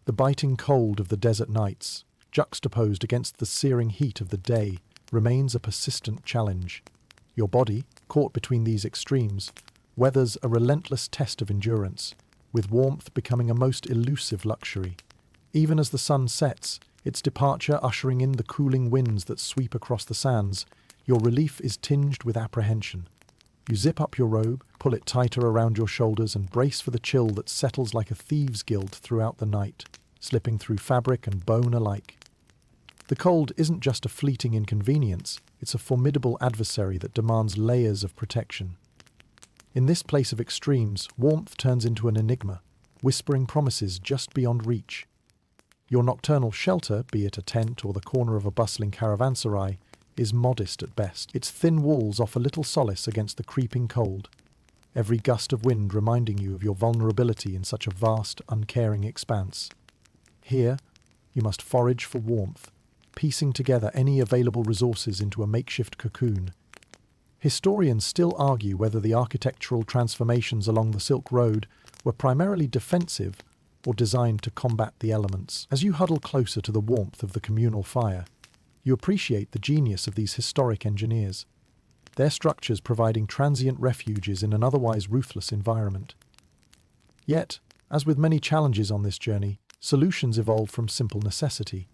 The biting cold of the desert nights, juxtaposed against the searing heat of the day, remains a persistent challenge. Your body, caught between these extremes, weathers a relentless test of endurance, with warmth becoming a most elusive luxury. Even as the sun sets, its departure ushering in the cooling winds that sweep across the sands, your relief is tinged with apprehension. You zip up your robe, pull it tighter around your shoulders, and brace for the chill that settles like a thieves' guild throughout the night, slipping through fabric and bone alike. The cold isn't just a fleeting inconvenience, it's a formidable adversary that demands layers of protection. In this place of extremes, warmth turns into an enigma, whispering promises just beyond reach. Your nocturnal shelter, be it a tent or the corner of a bustling caravanserai, is modest at best. Its thin walls offer little solace against the creeping cold, every gust of wind reminding you of your vulnerability in such a vast, uncaring expanse. Here, you must forage for warmth, piecing together any available resources into a makeshift cocoon. Historians still argue whether the architectural transformations along the Silk Road were primarily defensive or designed to combat the elements. As you huddle closer to the warmth of the communal fire, you appreciate the genius of these historic engineers, their structures providing transient refuges in an otherwise ruthless environment. Yet, as with many challenges on this journey, solutions evolve from simple necessity.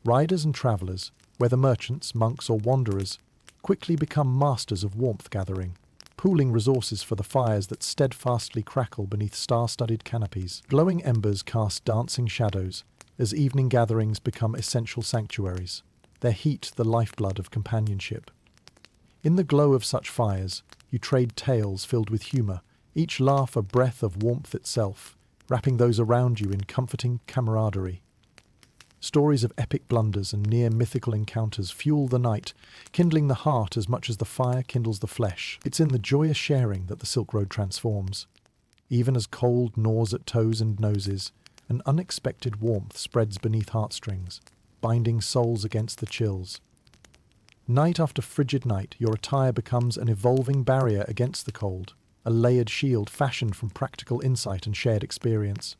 Riders and travelers, whether merchants, monks, or wanderers, quickly become masters of warmth gathering, pooling resources for the fires that steadfastly crackle beneath star-studded canopies. Glowing embers cast dancing shadows as evening gatherings become essential sanctuaries, their heat the lifeblood of companionship. In the glow of such fires, you trade tales filled with humour, each laugh a breath of warmth itself, wrapping those around you in comforting camaraderie. Stories of epic blunders and near-mythical encounters fuel the night, kindling the heart as much as the fire kindles the flesh. It's in the joyous sharing that the Silk Road transforms. Even as cold gnaws at toes and noses, an unexpected warmth spreads beneath heartstrings, binding souls against the chills. Night after frigid night, your attire becomes an evolving barrier against the cold, a layered shield fashioned from practical insight and shared experience.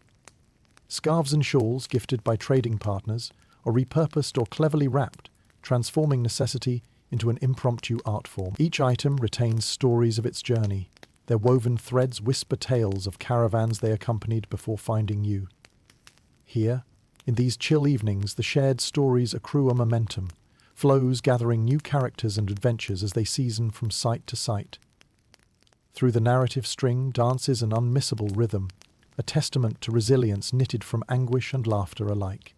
Scarves and shawls gifted by trading partners are repurposed or cleverly wrapped, transforming necessity into an impromptu art form. Each item retains stories of its journey. Their woven threads whisper tales of caravans they accompanied before finding you. Here, in these chill evenings, the shared stories accrue a momentum, flows gathering new characters and adventures as they season from site to site. Through the narrative string dances an unmissable rhythm, a testament to resilience knitted from anguish and laughter alike.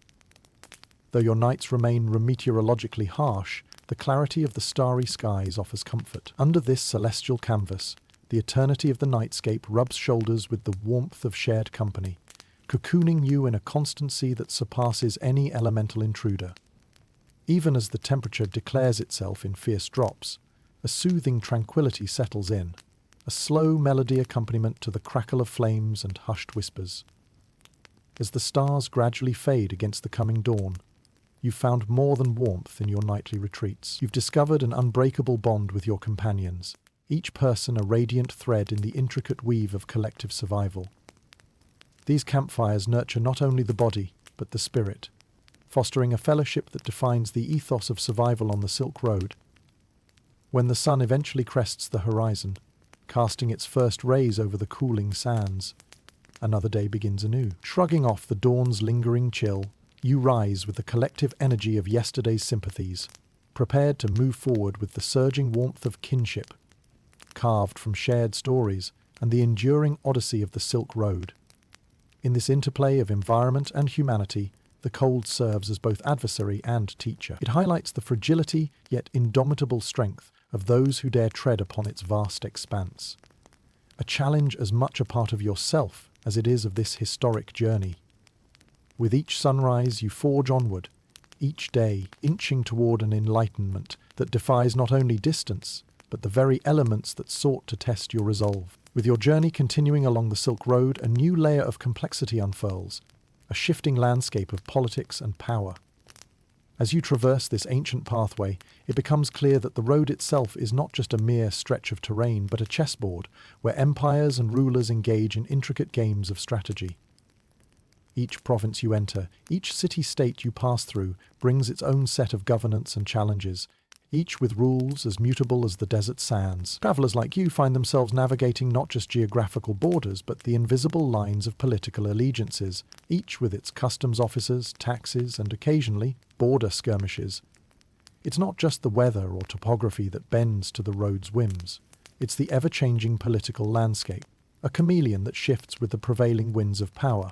Though your nights remain meteorologically harsh, the clarity of the starry skies offers comfort. Under this celestial canvas, the eternity of the nightscape rubs shoulders with the warmth of shared company, cocooning you in a constancy that surpasses any elemental intruder. Even as the temperature declares itself in fierce drops, a soothing tranquility settles in, a slow melody accompaniment to the crackle of flames and hushed whispers. As the stars gradually fade against the coming dawn, you've found more than warmth in your nightly retreats. You've discovered an unbreakable bond with your companions, each person a radiant thread in the intricate weave of collective survival. These campfires nurture not only the body, but the spirit, fostering a fellowship that defines the ethos of survival on the Silk Road. When the sun eventually crests the horizon, casting its first rays over the cooling sands, another day begins anew. Shrugging off the dawn's lingering chill, you rise with the collective energy of yesterday's sympathies, prepared to move forward with the surging warmth of kinship, carved from shared stories and the enduring odyssey of the Silk Road. In this interplay of environment and humanity, the cold serves as both adversary and teacher. It highlights the fragility yet indomitable strength of those who dare tread upon its vast expanse. A challenge as much a part of yourself as it is of this historic journey. With each sunrise you forge onward, each day inching toward an enlightenment that defies not only distance, but the very elements that sought to test your resolve. With your journey continuing along the Silk Road, a new layer of complexity unfurls, a shifting landscape of politics and power. As you traverse this ancient pathway, it becomes clear that the road itself is not just a mere stretch of terrain, but a chessboard where empires and rulers engage in intricate games of strategy. Each province you enter, each city-state you pass through, brings its own set of governance and challenges, each with rules as mutable as the desert sands. Travelers like you find themselves navigating not just geographical borders, but the invisible lines of political allegiances, each with its customs officers, taxes, and occasionally border skirmishes. It's not just the weather or topography that bends to the road's whims. It's the ever-changing political landscape, a chameleon that shifts with the prevailing winds of power.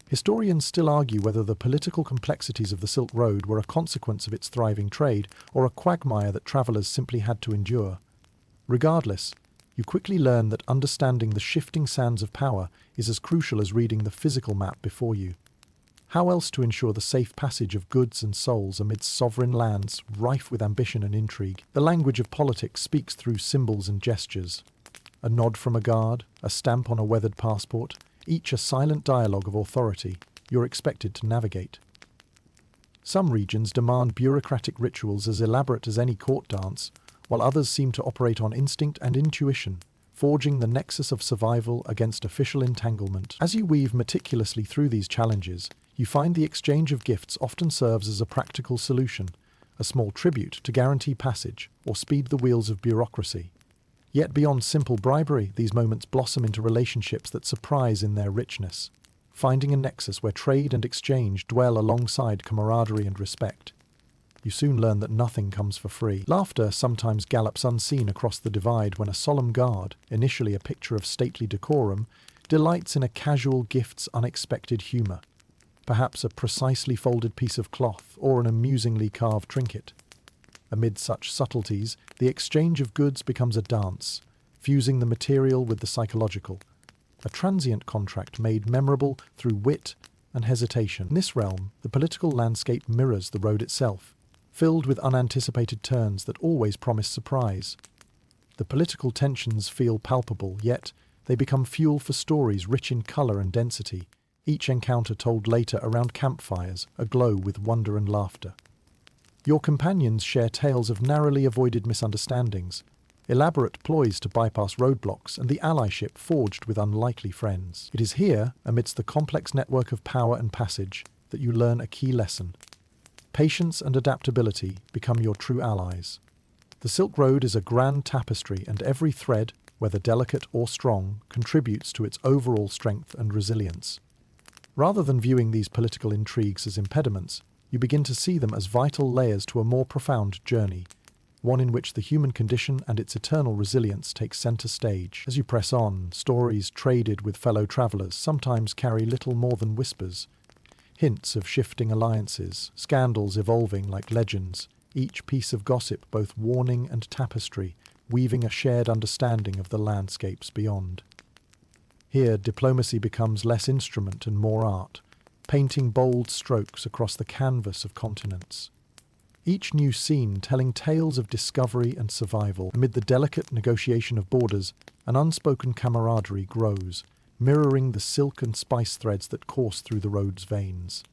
Historians still argue whether the political complexities of the Silk Road were a consequence of its thriving trade or a quagmire that travellers simply had to endure. Regardless, you quickly learn that understanding the shifting sands of power is as crucial as reading the physical map before you. How else to ensure the safe passage of goods and souls amidst sovereign lands rife with ambition and intrigue? The language of politics speaks through symbols and gestures. A nod from a guard, a stamp on a weathered passport, each a silent dialogue of authority, you're expected to navigate. Some regions demand bureaucratic rituals as elaborate as any court dance, while others seem to operate on instinct and intuition, forging the nexus of survival against official entanglement. As you weave meticulously through these challenges, you find the exchange of gifts often serves as a practical solution, a small tribute to guarantee passage or speed the wheels of bureaucracy. Yet beyond simple bribery, these moments blossom into relationships that surprise in their richness, finding a nexus where trade and exchange dwell alongside camaraderie and respect. You soon learn that nothing comes for free. Laughter sometimes gallops unseen across the divide when a solemn guard, initially a picture of stately decorum, delights in a casual gift's unexpected humour. Perhaps a precisely folded piece of cloth or an amusingly carved trinket. Amid such subtleties, the exchange of goods becomes a dance, fusing the material with the psychological, a transient contract made memorable through wit and hesitation. In this realm, the political landscape mirrors the road itself, filled with unanticipated turns that always promise surprise. The political tensions feel palpable, yet they become fuel for stories rich in colour and density, each encounter told later around campfires, aglow with wonder and laughter. Your companions share tales of narrowly avoided misunderstandings, elaborate ploys to bypass roadblocks, and the allyship forged with unlikely friends. It is here, amidst the complex network of power and passage, that you learn a key lesson. Patience and adaptability become your true allies. The Silk Road is a grand tapestry, and every thread, whether delicate or strong, contributes to its overall strength and resilience. Rather than viewing these political intrigues as impediments, you begin to see them as vital layers to a more profound journey, one in which the human condition and its eternal resilience take center stage. As you press on, stories traded with fellow travelers sometimes carry little more than whispers, hints of shifting alliances, scandals evolving like legends, each piece of gossip both warning and tapestry, weaving a shared understanding of the landscapes beyond. Here, diplomacy becomes less instrument and more art, painting bold strokes across the canvas of continents. Each new scene telling tales of discovery and survival. Amid the delicate negotiation of borders, an unspoken camaraderie grows, mirroring the silk and spice threads that course through the road's veins.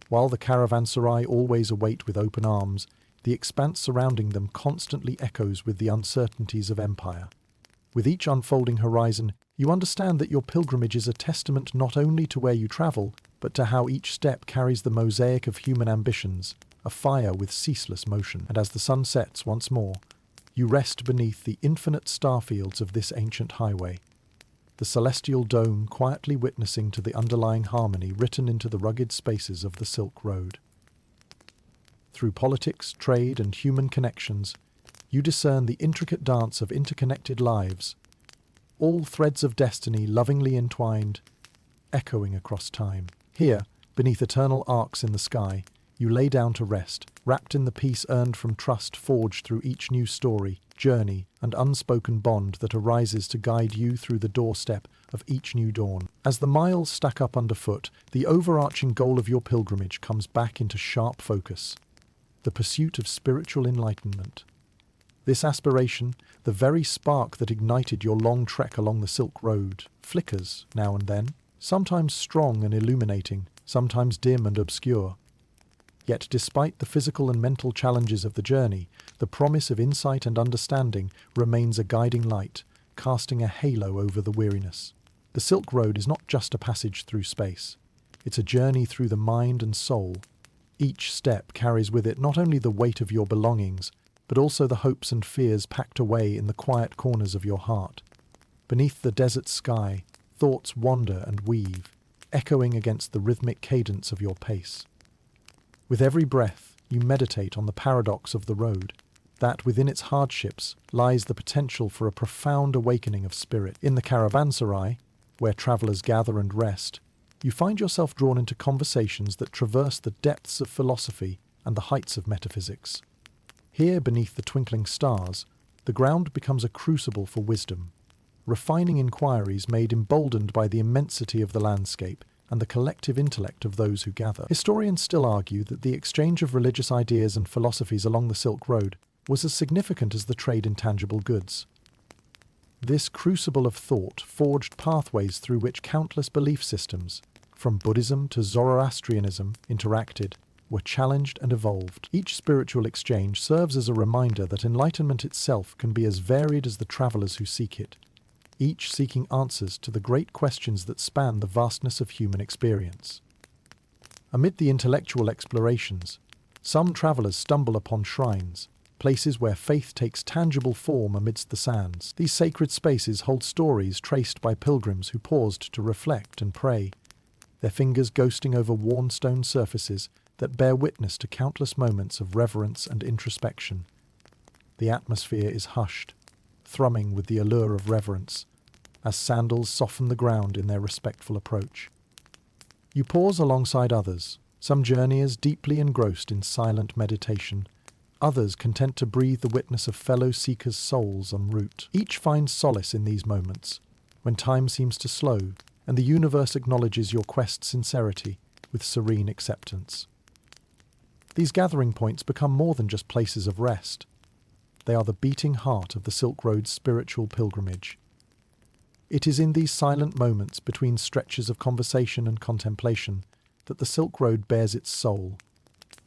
While the caravanserai always await with open arms, the expanse surrounding them constantly echoes with the uncertainties of empire. With each unfolding horizon, you understand that your pilgrimage is a testament not only to where you travel, but to how each step carries the mosaic of human ambitions, a fire with ceaseless motion. And as the sun sets once more, you rest beneath the infinite starfields of this ancient highway, the celestial dome quietly witnessing to the underlying harmony written into the rugged spaces of the Silk Road. Through politics, trade, and human connections, you discern the intricate dance of interconnected lives, all threads of destiny lovingly entwined, echoing across time. Here, beneath eternal arcs in the sky, you lay down to rest, wrapped in the peace earned from trust forged through each new story, journey, and unspoken bond that arises to guide you through the doorstep of each new dawn. As the miles stack up underfoot, the overarching goal of your pilgrimage comes back into sharp focus: the pursuit of spiritual enlightenment. This aspiration, the very spark that ignited your long trek along the Silk Road, flickers now and then, sometimes strong and illuminating, sometimes dim and obscure. Yet despite the physical and mental challenges of the journey, the promise of insight and understanding remains a guiding light, casting a halo over the weariness. The Silk Road is not just a passage through space. It's a journey through the mind and soul. Each step carries with it not only the weight of your belongings, but also the hopes and fears packed away in the quiet corners of your heart. Beneath the desert sky, thoughts wander and weave, echoing against the rhythmic cadence of your pace. With every breath, you meditate on the paradox of the road, that within its hardships lies the potential for a profound awakening of spirit. In the caravanserai, where travelers gather and rest, you find yourself drawn into conversations that traverse the depths of philosophy and the heights of metaphysics. Here, beneath the twinkling stars, the ground becomes a crucible for wisdom, refining inquiries made emboldened by the immensity of the landscape and the collective intellect of those who gather. Historians still argue that the exchange of religious ideas and philosophies along the Silk Road was as significant as the trade in tangible goods. This crucible of thought forged pathways through which countless belief systems, from Buddhism to Zoroastrianism, interacted, were challenged and evolved. Each spiritual exchange serves as a reminder that enlightenment itself can be as varied as the travelers who seek it, each seeking answers to the great questions that span the vastness of human experience. Amid the intellectual explorations, some travelers stumble upon shrines, places where faith takes tangible form amidst the sands. These sacred spaces hold stories traced by pilgrims who paused to reflect and pray, their fingers ghosting over worn stone surfaces that bear witness to countless moments of reverence and introspection. The atmosphere is hushed, thrumming with the allure of reverence, as sandals soften the ground in their respectful approach. You pause alongside others, some journeyers deeply engrossed in silent meditation, others content to breathe the witness of fellow seekers' souls en route. Each finds solace in these moments, when time seems to slow and the universe acknowledges your quest's sincerity with serene acceptance. These gathering points become more than just places of rest. They are the beating heart of the Silk Road's spiritual pilgrimage. It is in these silent moments between stretches of conversation and contemplation that the Silk Road bears its soul,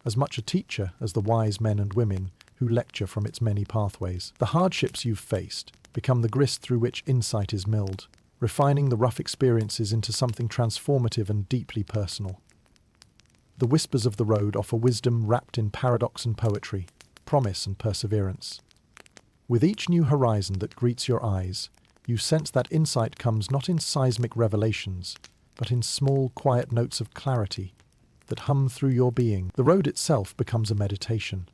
as much a teacher as the wise men and women who lecture from its many pathways. The hardships you've faced become the grist through which insight is milled, refining the rough experiences into something transformative and deeply personal. The whispers of the road offer wisdom wrapped in paradox and poetry, promise and perseverance. With each new horizon that greets your eyes, you sense that insight comes not in seismic revelations, but in small, quiet notes of clarity that hum through your being. The road itself becomes a meditation,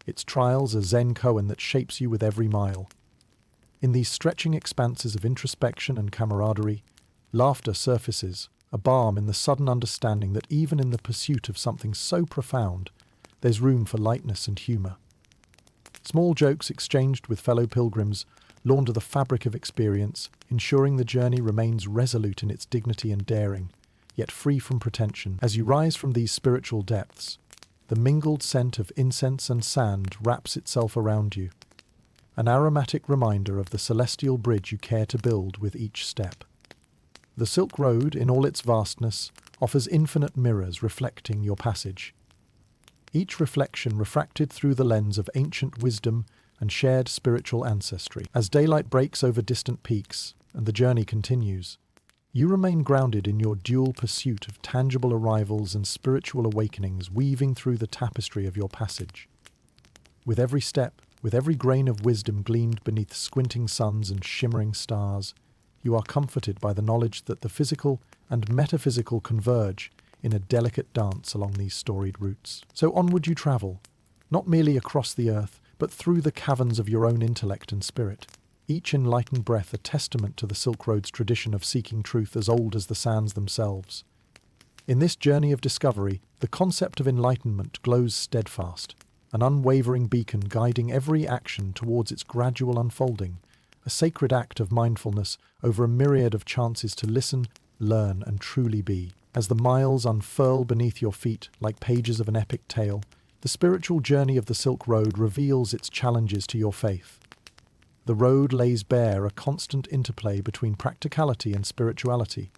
its trials a Zen koan that shapes you with every mile. In these stretching expanses of introspection and camaraderie, laughter surfaces, a balm in the sudden understanding that even in the pursuit of something so profound, there's room for lightness and humour. Small jokes exchanged with fellow pilgrims launder the fabric of experience, ensuring the journey remains resolute in its dignity and daring, yet free from pretension. As you rise from these spiritual depths, the mingled scent of incense and sand wraps itself around you, an aromatic reminder of the celestial bridge you care to build with each step. The Silk Road, in all its vastness, offers infinite mirrors reflecting your passage. Each reflection refracted through the lens of ancient wisdom and shared spiritual ancestry. As daylight breaks over distant peaks and the journey continues, you remain grounded in your dual pursuit of tangible arrivals and spiritual awakenings weaving through the tapestry of your passage. With every step, with every grain of wisdom gleamed beneath squinting suns and shimmering stars, you are comforted by the knowledge that the physical and metaphysical converge in a delicate dance along these storied routes. So onward you travel, not merely across the earth, but through the caverns of your own intellect and spirit, each enlightened breath a testament to the Silk Road's tradition of seeking truth as old as the sands themselves. In this journey of discovery, the concept of enlightenment glows steadfast, an unwavering beacon guiding every action towards its gradual unfolding, a sacred act of mindfulness over a myriad of chances to listen, learn, and truly be. As the miles unfurl beneath your feet like pages of an epic tale, the spiritual journey of the Silk Road reveals its challenges to your faith. The road lays bare a constant interplay between practicality and spirituality,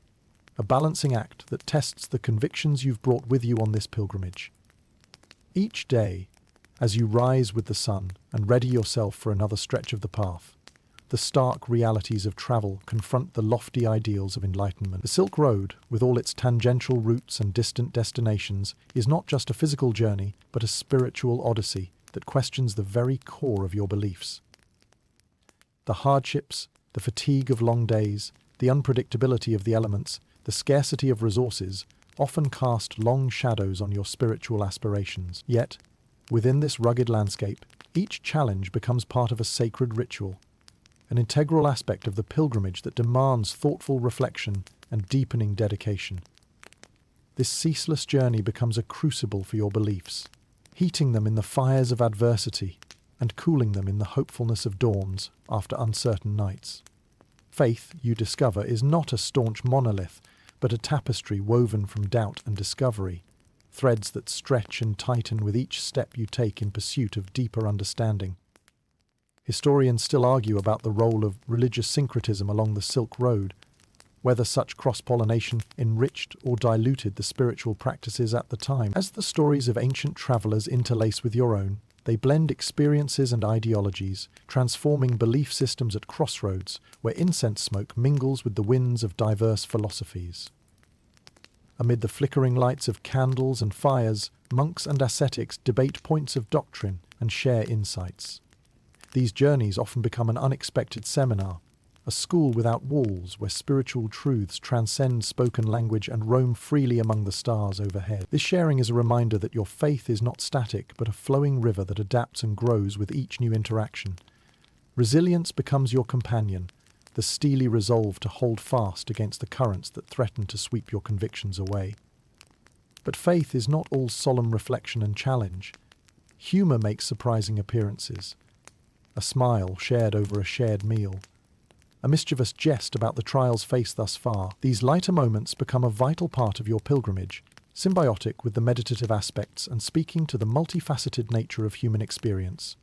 a balancing act that tests the convictions you've brought with you on this pilgrimage. Each day, as you rise with the sun and ready yourself for another stretch of the path, the stark realities of travel confront the lofty ideals of enlightenment. The Silk Road, with all its tangential routes and distant destinations, is not just a physical journey, but a spiritual odyssey that questions the very core of your beliefs. The hardships, the fatigue of long days, the unpredictability of the elements, the scarcity of resources often cast long shadows on your spiritual aspirations. Yet, within this rugged landscape, each challenge becomes part of a sacred ritual, an integral aspect of the pilgrimage that demands thoughtful reflection and deepening dedication. This ceaseless journey becomes a crucible for your beliefs, heating them in the fires of adversity and cooling them in the hopefulness of dawns after uncertain nights. Faith, you discover, is not a staunch monolith, but a tapestry woven from doubt and discovery, threads that stretch and tighten with each step you take in pursuit of deeper understanding. Historians still argue about the role of religious syncretism along the Silk Road, whether such cross-pollination enriched or diluted the spiritual practices at the time. As the stories of ancient travelers interlace with your own, they blend experiences and ideologies, transforming belief systems at crossroads where incense smoke mingles with the winds of diverse philosophies. Amid the flickering lights of candles and fires, monks and ascetics debate points of doctrine and share insights. These journeys often become an unexpected seminar, a school without walls where spiritual truths transcend spoken language and roam freely among the stars overhead. This sharing is a reminder that your faith is not static, but a flowing river that adapts and grows with each new interaction. Resilience becomes your companion, the steely resolve to hold fast against the currents that threaten to sweep your convictions away. But faith is not all solemn reflection and challenge. Humour makes surprising appearances. A smile shared over a shared meal. A mischievous jest about the trials faced thus far. These lighter moments become a vital part of your pilgrimage, symbiotic with the meditative aspects and speaking to the multifaceted nature of human experience.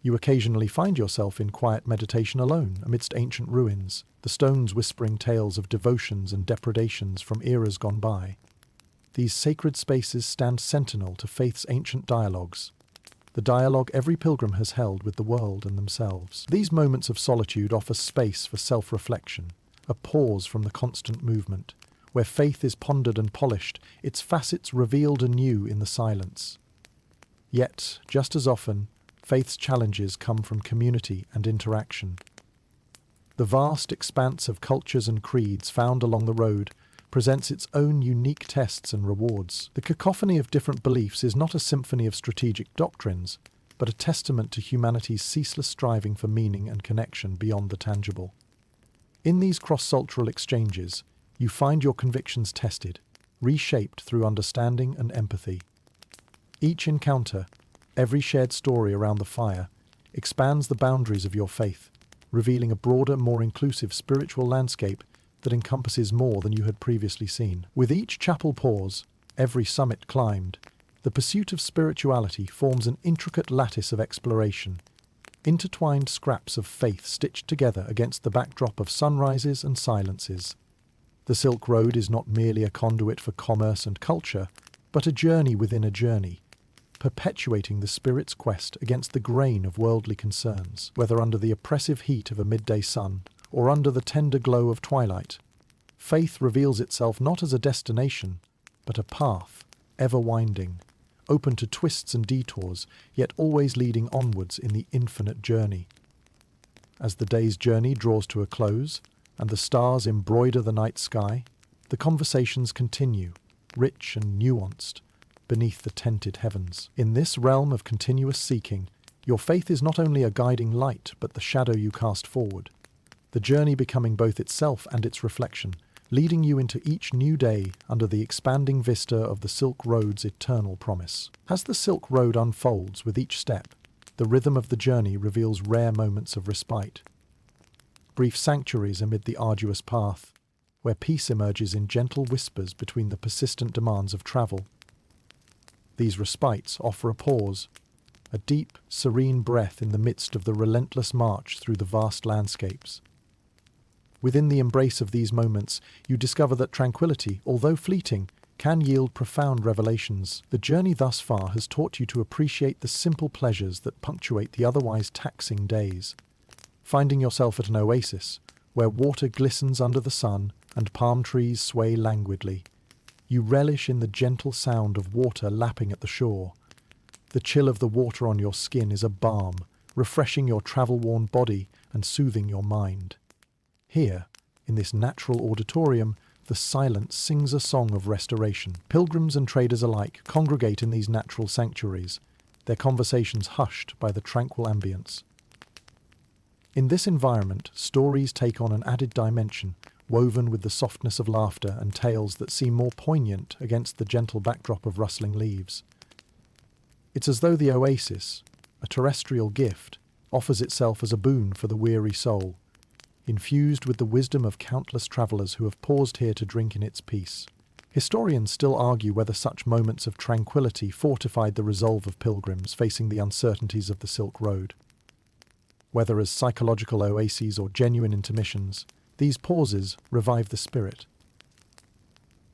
You occasionally find yourself in quiet meditation alone amidst ancient ruins, the stones whispering tales of devotions and depredations from eras gone by. These sacred spaces stand sentinel to faith's ancient dialogues, the dialogue every pilgrim has held with the world and themselves. These moments of solitude offer space for self-reflection, a pause from the constant movement, where faith is pondered and polished, its facets revealed anew in the silence. Yet, just as often, faith's challenges come from community and interaction. The vast expanse of cultures and creeds found along the road presents its own unique tests and rewards. The cacophony of different beliefs is not a symphony of strategic doctrines, but a testament to humanity's ceaseless striving for meaning and connection beyond the tangible. In these cross-cultural exchanges, you find your convictions tested, reshaped through understanding and empathy. Each encounter, every shared story around the fire, expands the boundaries of your faith, revealing a broader, more inclusive spiritual landscape that encompasses more than you had previously seen. With each chapel pause, every summit climbed, the pursuit of spirituality forms an intricate lattice of exploration, intertwined scraps of faith stitched together against the backdrop of sunrises and silences. The Silk Road is not merely a conduit for commerce and culture, but a journey within a journey, perpetuating the spirit's quest against the grain of worldly concerns, whether under the oppressive heat of a midday sun or under the tender glow of twilight. Faith reveals itself not as a destination, but a path, ever winding, open to twists and detours, yet always leading onwards in the infinite journey. As the day's journey draws to a close, and the stars embroider the night sky, the conversations continue, rich and nuanced, beneath the tented heavens. In this realm of continuous seeking, your faith is not only a guiding light, but the shadow you cast forward, the journey becoming both itself and its reflection, leading you into each new day under the expanding vista of the Silk Road's eternal promise. As the Silk Road unfolds with each step, the rhythm of the journey reveals rare moments of respite. Brief sanctuaries amid the arduous path, where peace emerges in gentle whispers between the persistent demands of travel. These respites offer a pause, a deep, serene breath in the midst of the relentless march through the vast landscapes. Within the embrace of these moments, you discover that tranquility, although fleeting, can yield profound revelations. The journey thus far has taught you to appreciate the simple pleasures that punctuate the otherwise taxing days. Finding yourself at an oasis, where water glistens under the sun and palm trees sway languidly, you relish in the gentle sound of water lapping at the shore. The chill of the water on your skin is a balm, refreshing your travel-worn body and soothing your mind. Here, in this natural auditorium, the silence sings a song of restoration. Pilgrims and traders alike congregate in these natural sanctuaries, their conversations hushed by the tranquil ambience. In this environment, stories take on an added dimension, woven with the softness of laughter and tales that seem more poignant against the gentle backdrop of rustling leaves. It's as though the oasis, a terrestrial gift, offers itself as a boon for the weary soul, infused with the wisdom of countless travellers who have paused here to drink in its peace. Historians still argue whether such moments of tranquility fortified the resolve of pilgrims facing the uncertainties of the Silk Road. Whether as psychological oases or genuine intermissions, These pauses revive the spirit.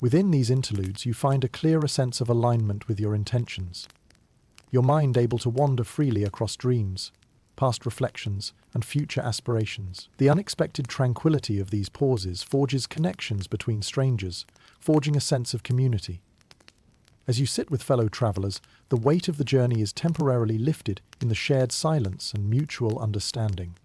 Within these interludes, you find a clearer sense of alignment with your intentions. Your mind able to wander freely across dreams, past reflections, and future aspirations. The unexpected tranquility of these pauses forges connections between strangers, forging a sense of community. As you sit with fellow travelers, the weight of the journey is temporarily lifted in the shared silence and mutual understanding.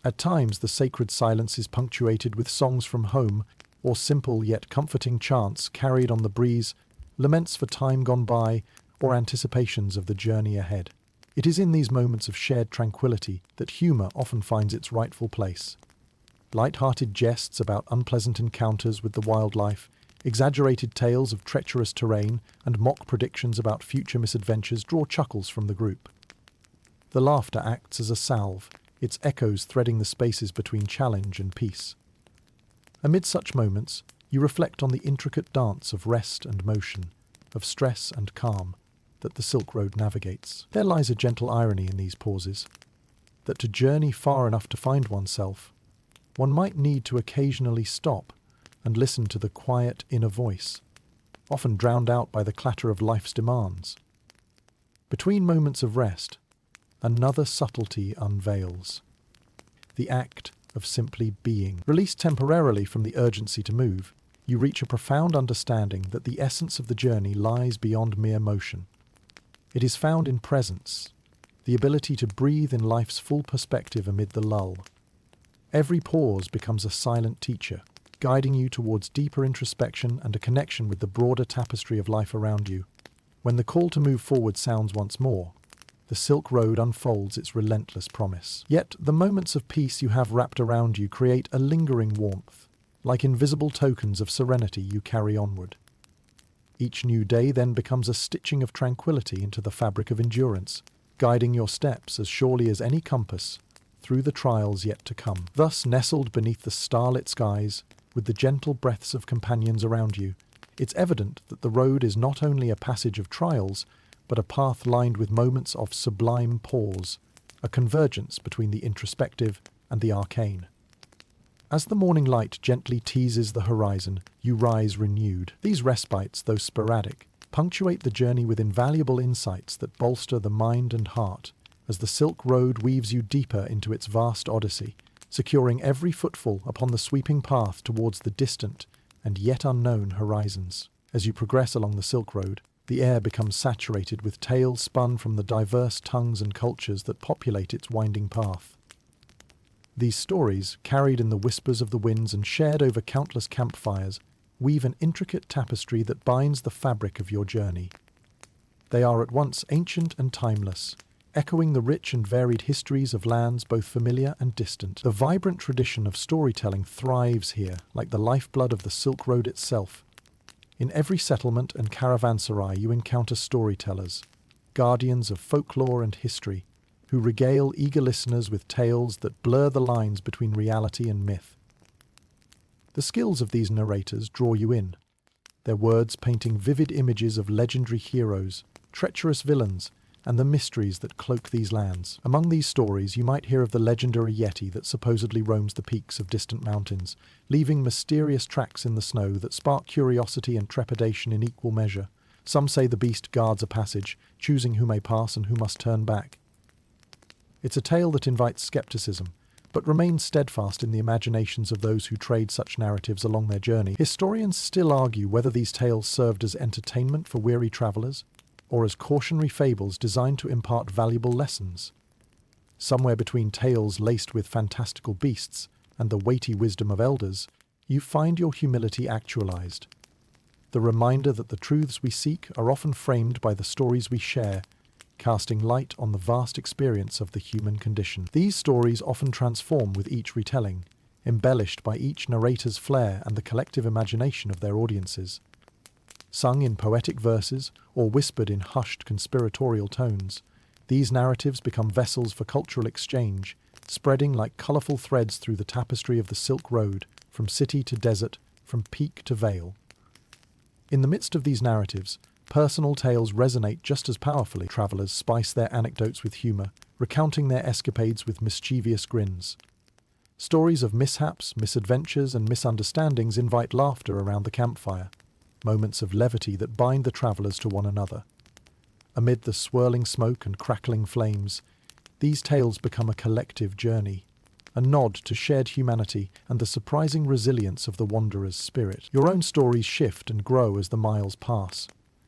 At times, the sacred silence is punctuated with songs from home or simple yet comforting chants carried on the breeze, laments for time gone by, or anticipations of the journey ahead. It is in these moments of shared tranquility that humour often finds its rightful place. Light-hearted jests about unpleasant encounters with the wildlife, exaggerated tales of treacherous terrain, and mock predictions about future misadventures draw chuckles from the group. The laughter acts as a salve, its echoes threading the spaces between challenge and peace. Amid such moments, you reflect on the intricate dance of rest and motion, of stress and calm, that the Silk Road navigates. There lies a gentle irony in these pauses, that to journey far enough to find oneself, one might need to occasionally stop and listen to the quiet inner voice, often drowned out by the clatter of life's demands. Between moments of rest, another subtlety unveils. The act of simply being. Released temporarily from the urgency to move, you reach a profound understanding that the essence of the journey lies beyond mere motion. It is found in presence, the ability to breathe in life's full perspective amid the lull. Every pause becomes a silent teacher, guiding you towards deeper introspection and a connection with the broader tapestry of life around you. When the call to move forward sounds once more, the Silk Road unfolds its relentless promise. Yet the moments of peace you have wrapped around you create a lingering warmth, like invisible tokens of serenity you carry onward. Each new day then becomes a stitching of tranquility into the fabric of endurance, guiding your steps as surely as any compass through the trials yet to come. Thus, nestled beneath the starlit skies, with the gentle breaths of companions around you, it's evident that the road is not only a passage of trials, but a path lined with moments of sublime pause, a convergence between the introspective and the arcane. As the morning light gently teases the horizon, you rise renewed. These respites, though sporadic, punctuate the journey with invaluable insights that bolster the mind and heart, as the Silk Road weaves you deeper into its vast odyssey, securing every footfall upon the sweeping path towards the distant and yet unknown horizons. As you progress along the Silk Road, the air becomes saturated with tales spun from the diverse tongues and cultures that populate its winding path. These stories, carried in the whispers of the winds and shared over countless campfires, weave an intricate tapestry that binds the fabric of your journey. They are at once ancient and timeless, echoing the rich and varied histories of lands both familiar and distant. The vibrant tradition of storytelling thrives here, like the lifeblood of the Silk Road itself. In every settlement and caravanserai you encounter storytellers, guardians of folklore and history, who regale eager listeners with tales that blur the lines between reality and myth. The skills of these narrators draw you in, their words painting vivid images of legendary heroes, treacherous villains, and the mysteries that cloak these lands. Among these stories you might hear of the legendary Yeti that supposedly roams the peaks of distant mountains, leaving mysterious tracks in the snow that spark curiosity and trepidation in equal measure. Some say the beast guards a passage, choosing who may pass and who must turn back. It's a tale that invites skepticism, but remains steadfast in the imaginations of those who trade such narratives along their journey. Historians still argue whether these tales served as entertainment for weary travellers, or as cautionary fables designed to impart valuable lessons. Somewhere between tales laced with fantastical beasts and the weighty wisdom of elders, you find your humility actualized. The reminder that the truths we seek are often framed by the stories we share, casting light on the vast experience of the human condition. These stories often transform with each retelling, embellished by each narrator's flair and the collective imagination of their audiences. Sung in poetic verses or whispered in hushed conspiratorial tones, these narratives become vessels for cultural exchange, spreading like colourful threads through the tapestry of the Silk Road, from city to desert, from peak to vale. In the midst of these narratives, personal tales resonate just as powerfully. Travellers spice their anecdotes with humour, recounting their escapades with mischievous grins. Stories of mishaps, misadventures, and misunderstandings invite laughter around the campfire, moments of levity that bind the travelers to one another. Amid the swirling smoke and crackling flames, these tales become a collective journey, a nod to shared humanity and the surprising resilience of the wanderer's spirit. Your own stories shift and grow as the miles pass.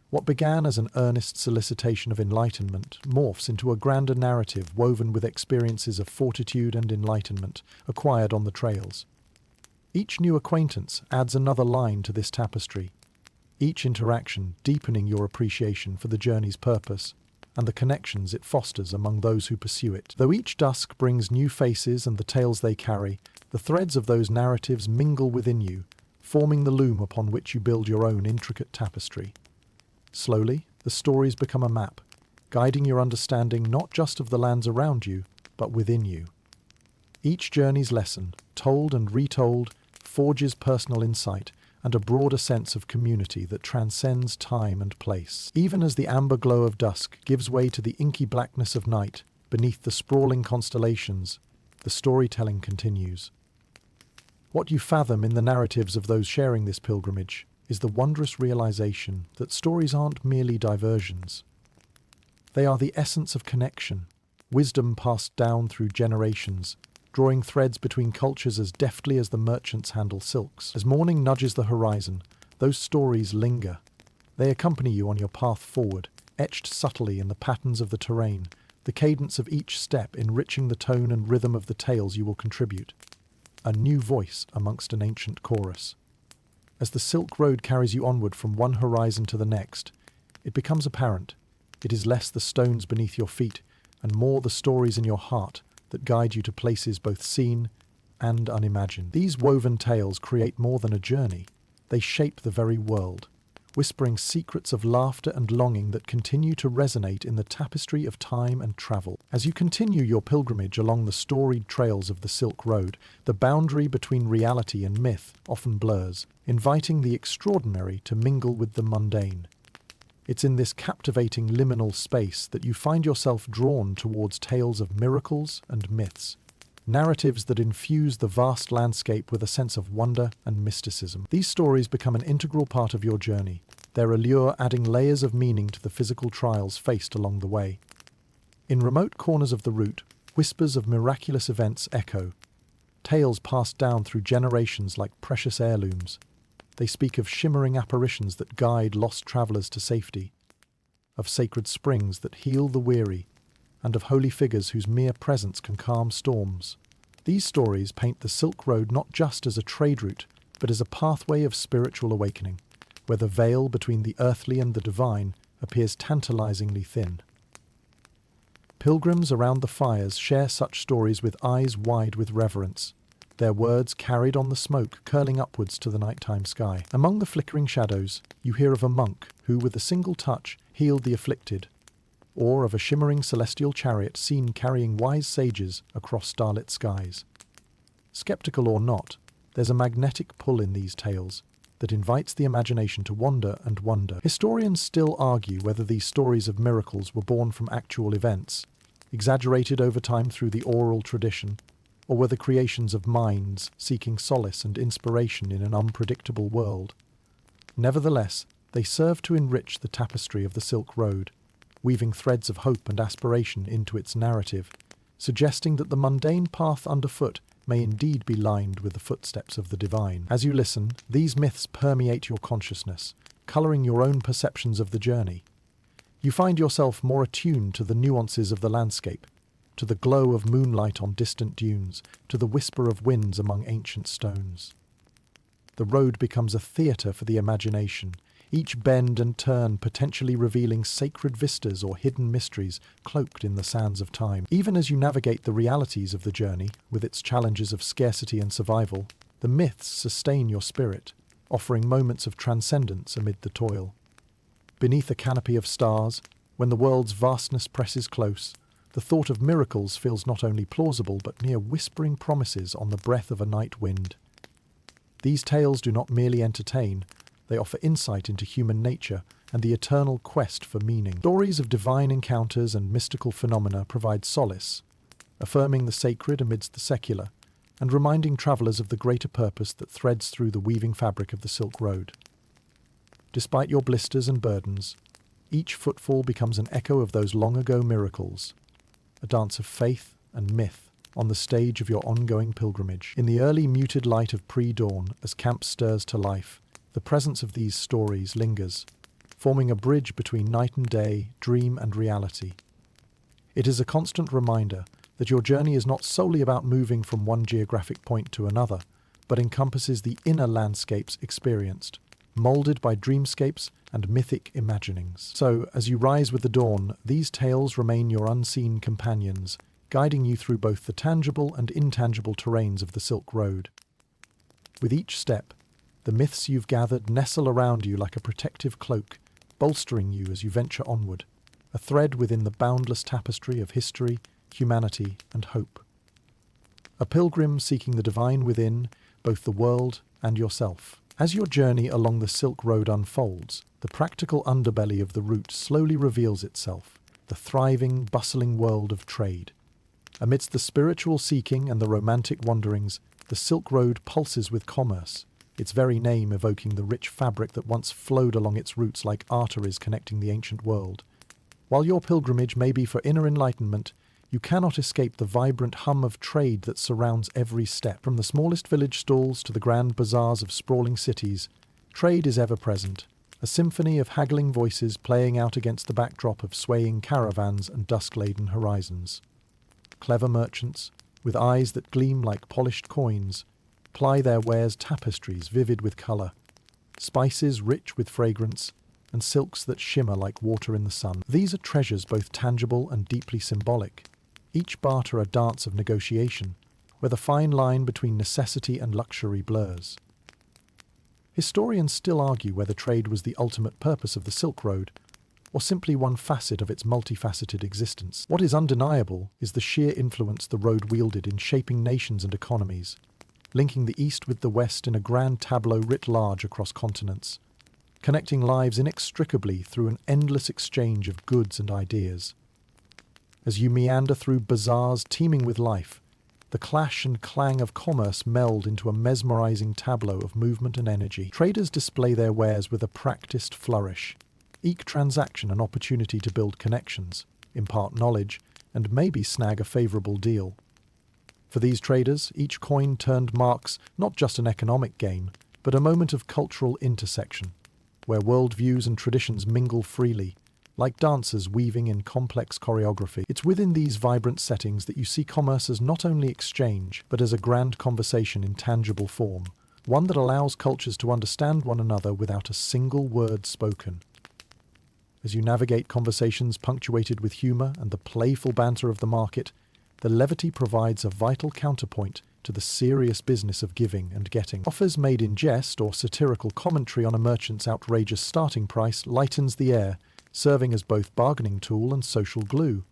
What began as an earnest solicitation of enlightenment morphs into a grander narrative woven with experiences of fortitude and enlightenment acquired on the trails. Each new acquaintance adds another line to this tapestry, each interaction deepening your appreciation for the journey's purpose and the connections it fosters among those who pursue it. Though each dusk brings new faces and the tales they carry, the threads of those narratives mingle within you, forming the loom upon which you build your own intricate tapestry. Slowly, the stories become a map, guiding your understanding not just of the lands around you, but within you. Each journey's lesson, told and retold, forges personal insight and a broader sense of community that transcends time and place. Even as the amber glow of dusk gives way to the inky blackness of night, beneath the sprawling constellations, the storytelling continues. What you fathom in the narratives of those sharing this pilgrimage is the wondrous realization that stories aren't merely diversions. They are the essence of connection, wisdom passed down through generations, drawing threads between cultures as deftly as the merchants handle silks. As morning nudges the horizon, those stories linger. They accompany you on your path forward, etched subtly in the patterns of the terrain, the cadence of each step enriching the tone and rhythm of the tales you will contribute. A new voice amongst an ancient chorus. As the Silk Road carries you onward from one horizon to the next, it becomes apparent. It is less the stones beneath your feet and more the stories in your heart that guide you to places both seen and unimagined. These woven tales create more than a journey. They shape the very world, whispering secrets of laughter and longing that continue to resonate in the tapestry of time and travel. As you continue your pilgrimage along the storied trails of the Silk Road, the boundary between reality and myth often blurs, inviting the extraordinary to mingle with the mundane. It's in this captivating liminal space that you find yourself drawn towards tales of miracles and myths, narratives that infuse the vast landscape with a sense of wonder and mysticism. These stories become an integral part of your journey, their allure adding layers of meaning to the physical trials faced along the way. In remote corners of the route, whispers of miraculous events echo, tales passed down through generations like precious heirlooms. They speak of shimmering apparitions that guide lost travelers to safety, of sacred springs that heal the weary, and of holy figures whose mere presence can calm storms. These stories paint the Silk Road not just as a trade route, but as a pathway of spiritual awakening, where the veil between the earthly and the divine appears tantalizingly thin. Pilgrims around the fires share such stories with eyes wide with reverence, their words carried on the smoke curling upwards to the nighttime sky. Among the flickering shadows, you hear of a monk who, with a single touch, healed the afflicted, or of a shimmering celestial chariot seen carrying wise sages across starlit skies. Skeptical or not, there's a magnetic pull in these tales that invites the imagination to wander and wonder. Historians still argue whether these stories of miracles were born from actual events, exaggerated over time through the oral tradition, or were the creations of minds seeking solace and inspiration in an unpredictable world. Nevertheless, they serve to enrich the tapestry of the Silk Road, weaving threads of hope and aspiration into its narrative, suggesting that the mundane path underfoot may indeed be lined with the footsteps of the divine. As you listen, these myths permeate your consciousness, colouring your own perceptions of the journey. You find yourself more attuned to the nuances of the landscape, to the glow of moonlight on distant dunes, to the whisper of winds among ancient stones. The road becomes a theatre for the imagination, each bend and turn potentially revealing sacred vistas or hidden mysteries cloaked in the sands of time. Even as you navigate the realities of the journey, with its challenges of scarcity and survival, the myths sustain your spirit, offering moments of transcendence amid the toil. Beneath a canopy of stars, when the world's vastness presses close, the thought of miracles feels not only plausible but near whispering promises on the breath of a night wind. These tales do not merely entertain, they offer insight into human nature and the eternal quest for meaning. Stories of divine encounters and mystical phenomena provide solace, affirming the sacred amidst the secular, and reminding travellers of the greater purpose that threads through the weaving fabric of the Silk Road. Despite your blisters and burdens, each footfall becomes an echo of those long-ago miracles, a dance of faith and myth on the stage of your ongoing pilgrimage. In the early muted light of pre-dawn, as camp stirs to life, the presence of these stories lingers, forming a bridge between night and day, dream and reality. It is a constant reminder that your journey is not solely about moving from one geographic point to another, but encompasses the inner landscapes experienced, moulded by dreamscapes and mythic imaginings. So, as you rise with the dawn, these tales remain your unseen companions, guiding you through both the tangible and intangible terrains of the Silk Road. With each step, the myths you've gathered nestle around you like a protective cloak, bolstering you as you venture onward, a thread within the boundless tapestry of history, humanity, and hope. A pilgrim seeking the divine within both the world and yourself. As your journey along the Silk Road unfolds, the practical underbelly of the route slowly reveals itself, the thriving, bustling world of trade. Amidst the spiritual seeking and the romantic wanderings, the Silk Road pulses with commerce, its very name evoking the rich fabric that once flowed along its routes like arteries connecting the ancient world. While your pilgrimage may be for inner enlightenment, you cannot escape the vibrant hum of trade that surrounds every step. From the smallest village stalls to the grand bazaars of sprawling cities, trade is ever present, a symphony of haggling voices playing out against the backdrop of swaying caravans and dusk-laden horizons. Clever merchants, with eyes that gleam like polished coins, ply their wares tapestries vivid with colour, spices rich with fragrance, and silks that shimmer like water in the sun. These are treasures both tangible and deeply symbolic, each barter a dance of negotiation, where the fine line between necessity and luxury blurs. Historians still argue whether trade was the ultimate purpose of the Silk Road, or simply one facet of its multifaceted existence. What is undeniable is the sheer influence the road wielded in shaping nations and economies, linking the East with the West in a grand tableau writ large across continents, connecting lives inextricably through an endless exchange of goods and ideas. As you meander through bazaars teeming with life, the clash and clang of commerce meld into a mesmerizing tableau of movement and energy. Traders display their wares with a practiced flourish, each transaction an opportunity to build connections, impart knowledge, and maybe snag a favorable deal. For these traders, each coin turned marks not just an economic game, but a moment of cultural intersection, where worldviews and traditions mingle freely, like dancers weaving in complex choreography. It's within these vibrant settings that you see commerce as not only exchange, but as a grand conversation in tangible form, one that allows cultures to understand one another without a single word spoken. As you navigate conversations punctuated with humour and the playful banter of the market, the levity provides a vital counterpoint to the serious business of giving and getting. Offers made in jest or satirical commentary on a merchant's outrageous starting price lightens the air, serving as both bargaining tool and social glue.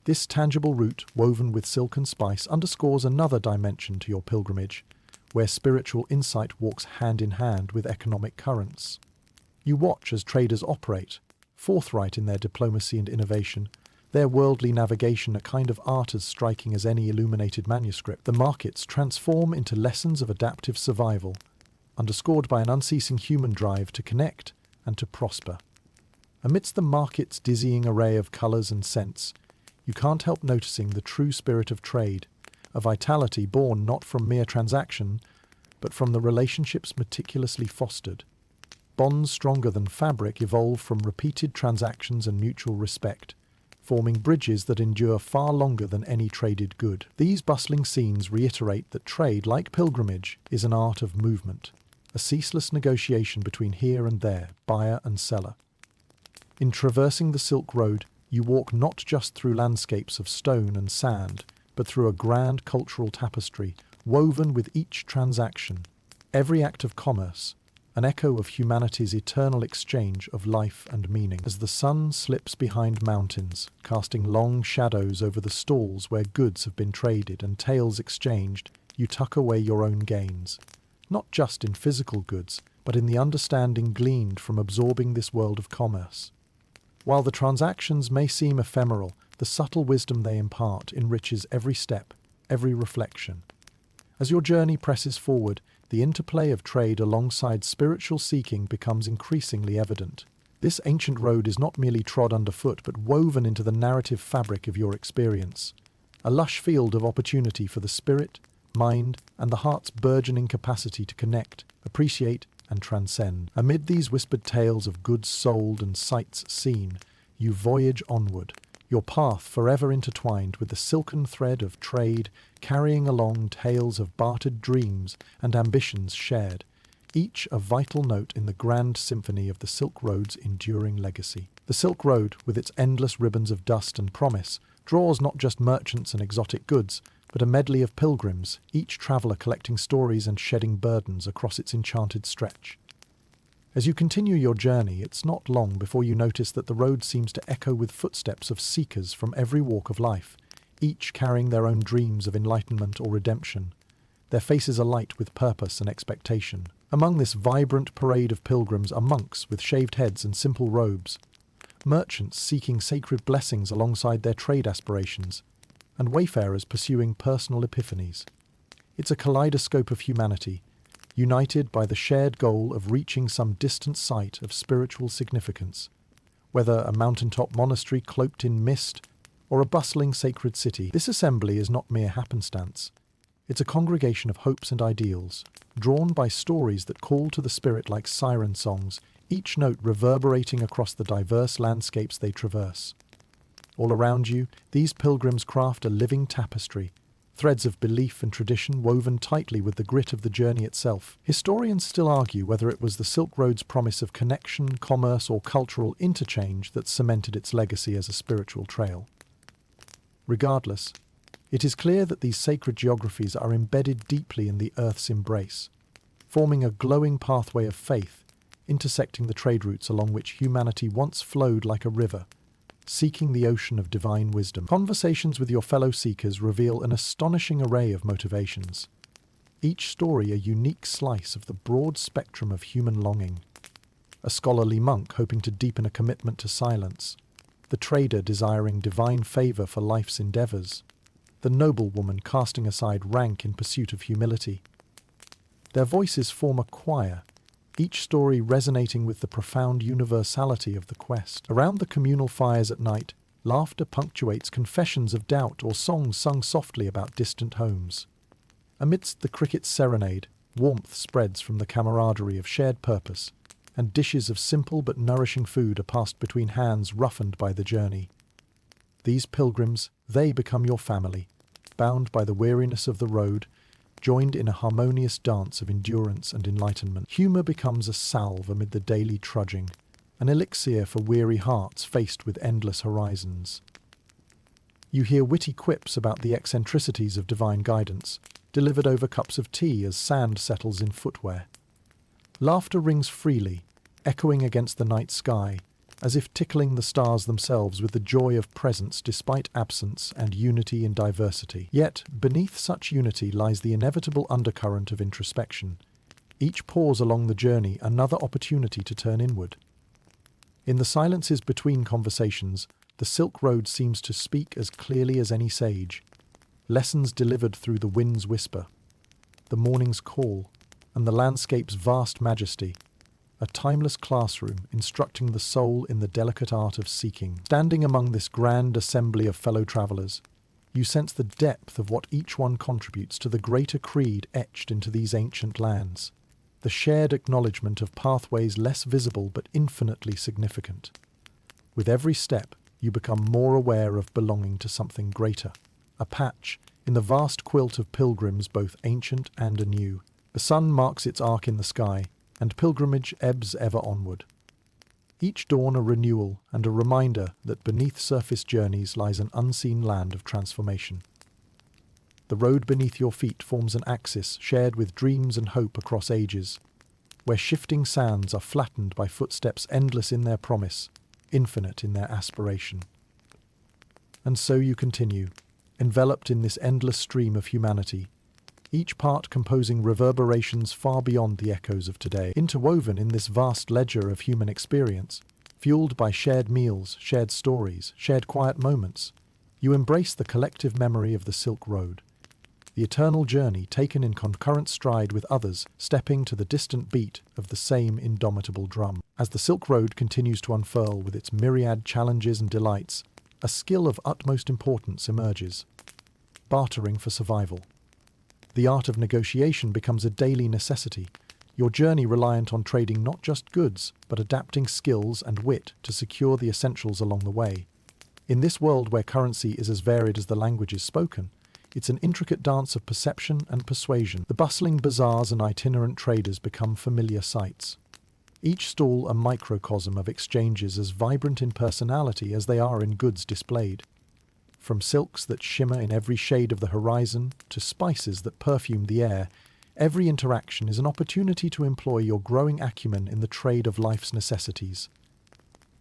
This tangible route, woven with silk and spice, underscores another dimension to your pilgrimage, where spiritual insight walks hand in hand with economic currents. You watch as traders operate, forthright in their diplomacy and innovation, their worldly navigation a kind of art as striking as any illuminated manuscript. The markets transform into lessons of adaptive survival, underscored by an unceasing human drive to connect and to prosper. Amidst the market's dizzying array of colours and scents, you can't help noticing the true spirit of trade, a vitality born not from mere transaction, but from the relationships meticulously fostered. Bonds stronger than fabric evolve from repeated transactions and mutual respect, forming bridges that endure far longer than any traded good. These bustling scenes reiterate that trade, like pilgrimage, is an art of movement, a ceaseless negotiation between here and there, buyer and seller. In traversing the Silk Road, you walk not just through landscapes of stone and sand, but through a grand cultural tapestry, woven with each transaction, every act of commerce, an echo of humanity's eternal exchange of life and meaning. As the sun slips behind mountains, casting long shadows over the stalls where goods have been traded and tales exchanged, you tuck away your own gains, not just in physical goods, but in the understanding gleaned from absorbing this world of commerce. While the transactions may seem ephemeral, the subtle wisdom they impart enriches every step, every reflection. As your journey presses forward, the interplay of trade alongside spiritual seeking becomes increasingly evident. This ancient road is not merely trod underfoot, but woven into the narrative fabric of your experience. A lush field of opportunity for the spirit, mind, and the heart's burgeoning capacity to connect, appreciate, and transcend. Amid these whispered tales of goods sold and sights seen, you voyage onward, your path forever intertwined with the silken thread of trade, carrying along tales of bartered dreams and ambitions shared, each a vital note in the grand symphony of the Silk Road's enduring legacy. The Silk Road, with its endless ribbons of dust and promise, draws not just merchants and exotic goods, but a medley of pilgrims, each traveller collecting stories and shedding burdens across its enchanted stretch. As you continue your journey, it's not long before you notice that the road seems to echo with footsteps of seekers from every walk of life, each carrying their own dreams of enlightenment or redemption, their faces alight with purpose and expectation. Among this vibrant parade of pilgrims are monks with shaved heads and simple robes, merchants seeking sacred blessings alongside their trade aspirations, and wayfarers pursuing personal epiphanies. It's a kaleidoscope of humanity, united by the shared goal of reaching some distant site of spiritual significance. Whether a mountaintop monastery cloaked in mist or a bustling sacred city, this assembly is not mere happenstance. It's a congregation of hopes and ideals, drawn by stories that call to the spirit like siren songs, each note reverberating across the diverse landscapes they traverse. All around you, these pilgrims craft a living tapestry, threads of belief and tradition woven tightly with the grit of the journey itself. Historians still argue whether it was the Silk Road's promise of connection, commerce, or cultural interchange that cemented its legacy as a spiritual trail. Regardless, it is clear that these sacred geographies are embedded deeply in the Earth's embrace, forming a glowing pathway of faith, intersecting the trade routes along which humanity once flowed like a river, seeking the ocean of divine wisdom. Conversations with your fellow seekers reveal an astonishing array of motivations, each story a unique slice of the broad spectrum of human longing. A scholarly monk hoping to deepen a commitment to silence, the trader desiring divine favor for life's endeavors, the noblewoman casting aside rank in pursuit of humility. Their voices form a choir, each story resonating with the profound universality of the quest. Around the communal fires at night, laughter punctuates confessions of doubt or songs sung softly about distant homes. Amidst the cricket's serenade, warmth spreads from the camaraderie of shared purpose, and dishes of simple but nourishing food are passed between hands roughened by the journey. These pilgrims, they become your family, bound by the weariness of the road, joined in a harmonious dance of endurance and enlightenment. Humour becomes a salve amid the daily trudging, an elixir for weary hearts faced with endless horizons. You hear witty quips about the eccentricities of divine guidance, delivered over cups of tea as sand settles in footwear. Laughter rings freely, echoing against the night sky, as if tickling the stars themselves with the joy of presence despite absence and unity in diversity. Yet, beneath such unity lies the inevitable undercurrent of introspection, each pause along the journey another opportunity to turn inward. In the silences between conversations, the Silk Road seems to speak as clearly as any sage, lessons delivered through the wind's whisper, the morning's call, and the landscape's vast majesty, a timeless classroom instructing the soul in the delicate art of seeking. Standing among this grand assembly of fellow travellers, you sense the depth of what each one contributes to the greater creed etched into these ancient lands, the shared acknowledgement of pathways less visible but infinitely significant. With every step, you become more aware of belonging to something greater, a patch in the vast quilt of pilgrims both ancient and anew. The sun marks its arc in the sky, and pilgrimage ebbs ever onward. Each dawn a renewal and a reminder that beneath surface journeys lies an unseen land of transformation. The road beneath your feet forms an axis shared with dreams and hope across ages, where shifting sands are flattened by footsteps endless in their promise, infinite in their aspiration. And so you continue, enveloped in this endless stream of humanity, each part composing reverberations far beyond the echoes of today, interwoven in this vast ledger of human experience, fueled by shared meals, shared stories, shared quiet moments. You embrace the collective memory of the Silk Road, the eternal journey taken in concurrent stride with others, stepping to the distant beat of the same indomitable drum. As the Silk Road continues to unfurl with its myriad challenges and delights, a skill of utmost importance emerges: bartering for survival. The art of negotiation becomes a daily necessity, your journey reliant on trading not just goods, but adapting skills and wit to secure the essentials along the way. In this world where currency is as varied as the languages spoken, it's an intricate dance of perception and persuasion. The bustling bazaars and itinerant traders become familiar sights. Each stall a microcosm of exchanges as vibrant in personality as they are in goods displayed. From silks that shimmer in every shade of the horizon to spices that perfume the air, every interaction is an opportunity to employ your growing acumen in the trade of life's necessities.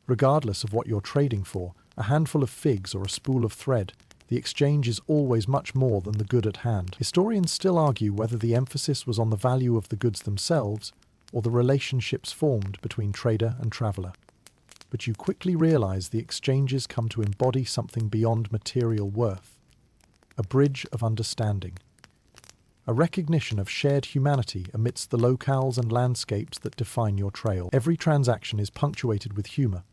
Regardless of what you're trading for, a handful of figs or a spool of thread, the exchange is always much more than the good at hand. Historians still argue whether the emphasis was on the value of the goods themselves or the relationships formed between trader and traveller. But you quickly realize the exchanges come to embody something beyond material worth: a bridge of understanding, a recognition of shared humanity amidst the locales and landscapes that define your trail. Every transaction is punctuated with humour,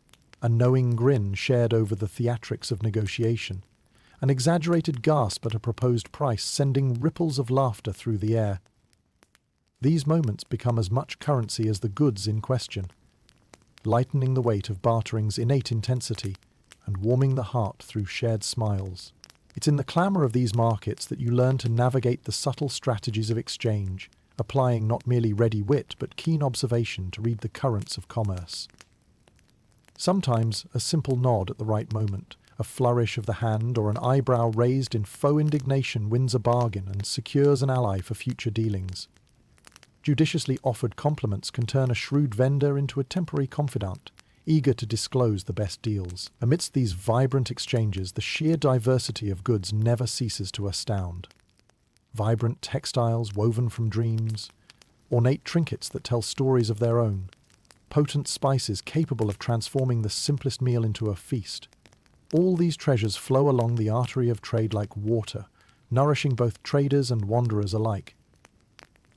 a knowing grin shared over the theatrics of negotiation, an exaggerated gasp at a proposed price sending ripples of laughter through the air. These moments become as much currency as the goods in question, lightening the weight of bartering's innate intensity and warming the heart through shared smiles. It's in the clamour of these markets that you learn to navigate the subtle strategies of exchange, applying not merely ready wit but keen observation to read the currents of commerce. Sometimes a simple nod at the right moment, a flourish of the hand, or an eyebrow raised in faux indignation wins a bargain and secures an ally for future dealings. Judiciously offered compliments can turn a shrewd vendor into a temporary confidant, eager to disclose the best deals. Amidst these vibrant exchanges, the sheer diversity of goods never ceases to astound. Vibrant textiles woven from dreams, ornate trinkets that tell stories of their own, potent spices capable of transforming the simplest meal into a feast. All these treasures flow along the artery of trade like water, nourishing both traders and wanderers alike.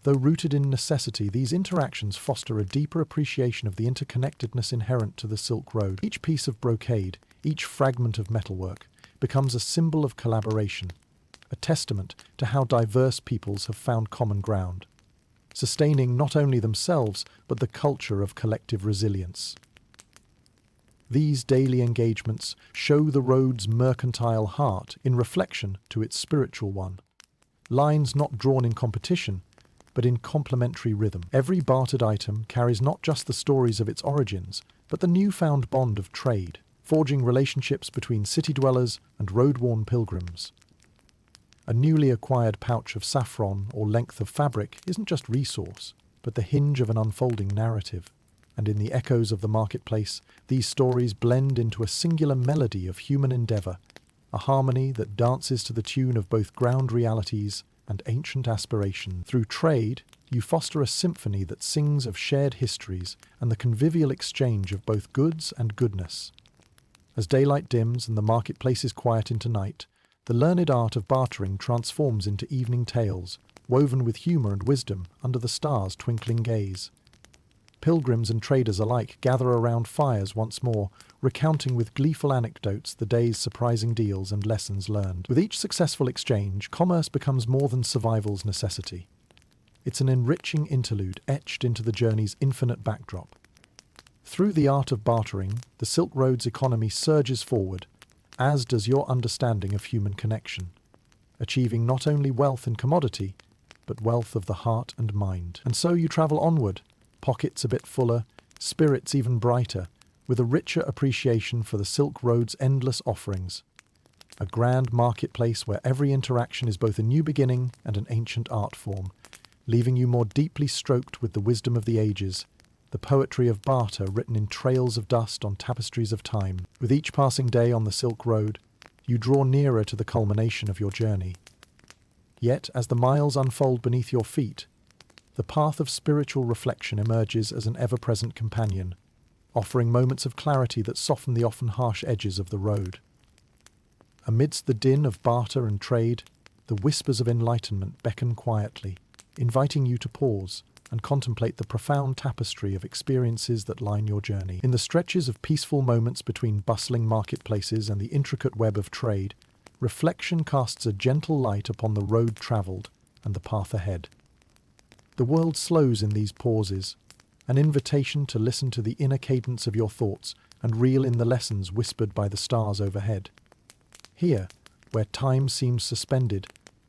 Though rooted in necessity, these interactions foster a deeper appreciation of the interconnectedness inherent to the Silk Road. Each piece of brocade, each fragment of metalwork, becomes a symbol of collaboration, a testament to how diverse peoples have found common ground, sustaining not only themselves but the culture of collective resilience. These daily engagements show the road's mercantile heart in reflection to its spiritual one. Lines not drawn in competition, but in complementary rhythm. Every bartered item carries not just the stories of its origins, but the newfound bond of trade, forging relationships between city dwellers and road-worn pilgrims. A newly acquired pouch of saffron or length of fabric isn't just resource, but the hinge of an unfolding narrative. And in the echoes of the marketplace, these stories blend into a singular melody of human endeavour, a harmony that dances to the tune of both ground realities and ancient aspiration. Through trade, you foster a symphony that sings of shared histories and the convivial exchange of both goods and goodness. As daylight dims and the marketplace is quiet into night, the learned art of bartering transforms into evening tales, woven with humour and wisdom under the stars' twinkling gaze. Pilgrims and traders alike gather around fires once more, recounting with gleeful anecdotes the day's surprising deals and lessons learned. With each successful exchange, commerce becomes more than survival's necessity. It's an enriching interlude etched into the journey's infinite backdrop. Through the art of bartering, the Silk Road's economy surges forward, as does your understanding of human connection, achieving not only wealth in commodity, but wealth of the heart and mind. And so you travel onward, pockets a bit fuller, spirits even brighter, with a richer appreciation for the Silk Road's endless offerings. A grand marketplace where every interaction is both a new beginning and an ancient art form, leaving you more deeply stroked with the wisdom of the ages, the poetry of barter written in trails of dust on tapestries of time. With each passing day on the Silk Road, you draw nearer to the culmination of your journey. Yet, as the miles unfold beneath your feet, the path of spiritual reflection emerges as an ever-present companion, offering moments of clarity that soften the often harsh edges of the road. Amidst the din of barter and trade, the whispers of enlightenment beckon quietly, inviting you to pause and contemplate the profound tapestry of experiences that line your journey. In the stretches of peaceful moments between bustling marketplaces and the intricate web of trade, reflection casts a gentle light upon the road travelled and the path ahead. The world slows in these pauses, an invitation to listen to the inner cadence of your thoughts and reel in the lessons whispered by the stars overhead. Here, where time seems suspended,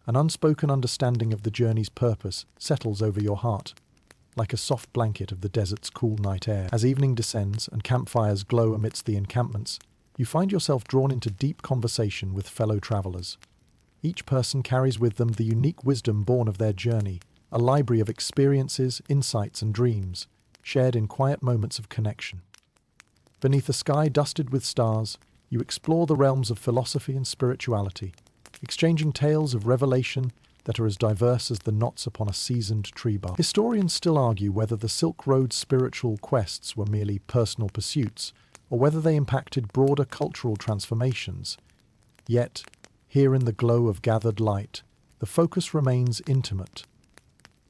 an unspoken understanding of the journey's purpose settles over your heart, like a soft blanket of the desert's cool night air. As evening descends and campfires glow amidst the encampments, you find yourself drawn into deep conversation with fellow travelers. Each person carries with them the unique wisdom born of their journey, a library of experiences, insights, and dreams, shared in quiet moments of connection. Beneath a sky dusted with stars, you explore the realms of philosophy and spirituality, exchanging tales of revelation that are as diverse as the knots upon a seasoned tree bark. Historians still argue whether the Silk Road's spiritual quests were merely personal pursuits, or whether they impacted broader cultural transformations. Yet, here in the glow of gathered light, the focus remains intimate,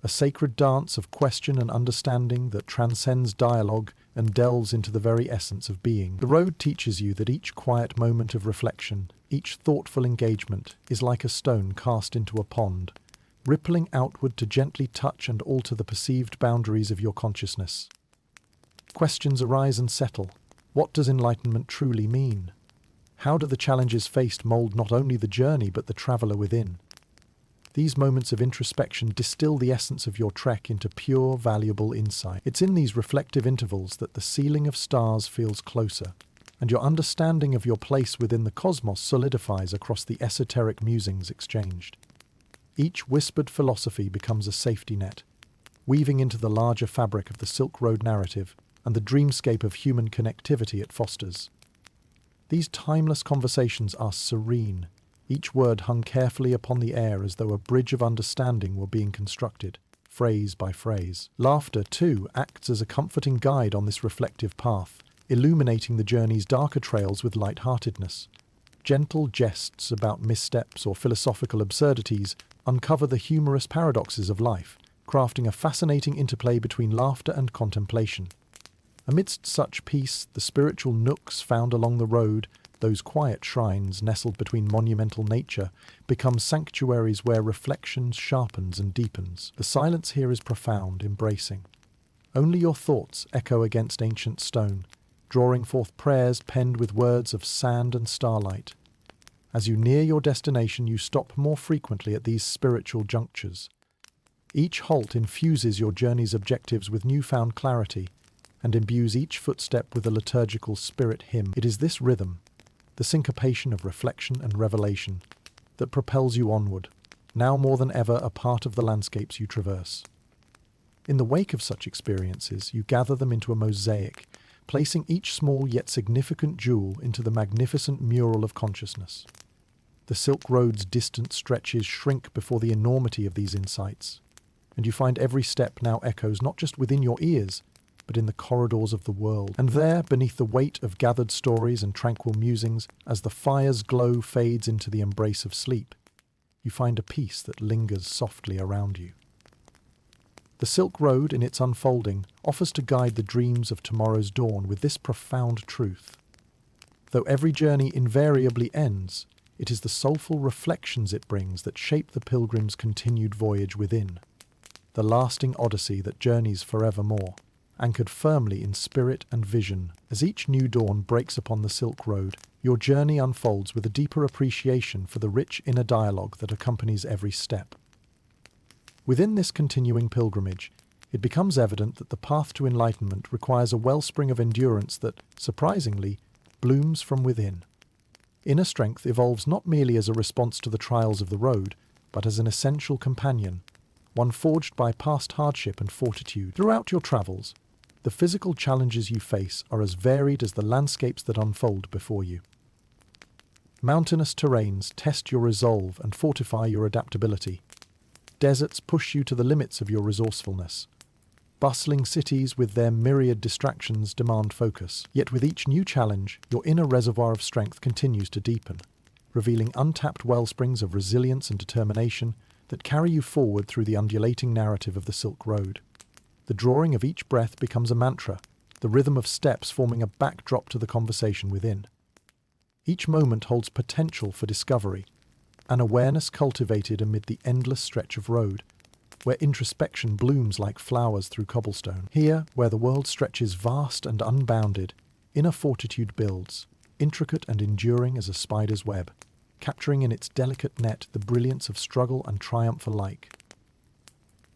a sacred dance of question and understanding that transcends dialogue and delves into the very essence of being. The road teaches you that each quiet moment of reflection, each thoughtful engagement, is like a stone cast into a pond, rippling outward to gently touch and alter the perceived boundaries of your consciousness. Questions arise and settle. What does enlightenment truly mean? How do the challenges faced mold not only the journey but the traveller within? These moments of introspection distill the essence of your trek into pure, valuable insight. It's in these reflective intervals that the ceiling of stars feels closer, and your understanding of your place within the cosmos solidifies across the esoteric musings exchanged. Each whispered philosophy becomes a safety net, weaving into the larger fabric of the Silk Road narrative and the dreamscape of human connectivity it fosters. These timeless conversations are serene, each word hung carefully upon the air as though a bridge of understanding were being constructed, phrase by phrase. Laughter, too, acts as a comforting guide on this reflective path, illuminating the journey's darker trails with light-heartedness. Gentle jests about missteps or philosophical absurdities uncover the humorous paradoxes of life, crafting a fascinating interplay between laughter and contemplation. Amidst such peace, the spiritual nooks found along the road, those quiet shrines nestled between monumental nature, become sanctuaries where reflection sharpens and deepens. The silence here is profound, embracing. Only your thoughts echo against ancient stone, drawing forth prayers penned with words of sand and starlight. As you near your destination, you stop more frequently at these spiritual junctures. Each halt infuses your journey's objectives with newfound clarity and imbues each footstep with a liturgical spirit hymn. It is this rhythm, the syncopation of reflection and revelation, that propels you onward, now more than ever a part of the landscapes you traverse. In the wake of such experiences, you gather them into a mosaic, placing each small yet significant jewel into the magnificent mural of consciousness. The Silk Road's distant stretches shrink before the enormity of these insights, and you find every step now echoes not just within your ears, but in the corridors of the world. And there, beneath the weight of gathered stories and tranquil musings, as the fire's glow fades into the embrace of sleep, you find a peace that lingers softly around you. The Silk Road, in its unfolding, offers to guide the dreams of tomorrow's dawn with this profound truth. Though every journey invariably ends, it is the soulful reflections it brings that shape the pilgrim's continued voyage within, the lasting odyssey that journeys forevermore, anchored firmly in spirit and vision. As each new dawn breaks upon the Silk Road, your journey unfolds with a deeper appreciation for the rich inner dialogue that accompanies every step. Within this continuing pilgrimage, it becomes evident that the path to enlightenment requires a wellspring of endurance that, surprisingly, blooms from within. Inner strength evolves not merely as a response to the trials of the road, but as an essential companion, one forged by past hardship and fortitude. Throughout your travels, the physical challenges you face are as varied as the landscapes that unfold before you. Mountainous terrains test your resolve and fortify your adaptability. Deserts push you to the limits of your resourcefulness. Bustling cities with their myriad distractions demand focus. Yet with each new challenge, your inner reservoir of strength continues to deepen, revealing untapped wellsprings of resilience and determination that carry you forward through the undulating narrative of the Silk Road. The drawing of each breath becomes a mantra, the rhythm of steps forming a backdrop to the conversation within. Each moment holds potential for discovery, an awareness cultivated amid the endless stretch of road, where introspection blooms like flowers through cobblestone. Here, where the world stretches vast and unbounded, inner fortitude builds, intricate and enduring as a spider's web, capturing in its delicate net the brilliance of struggle and triumph alike.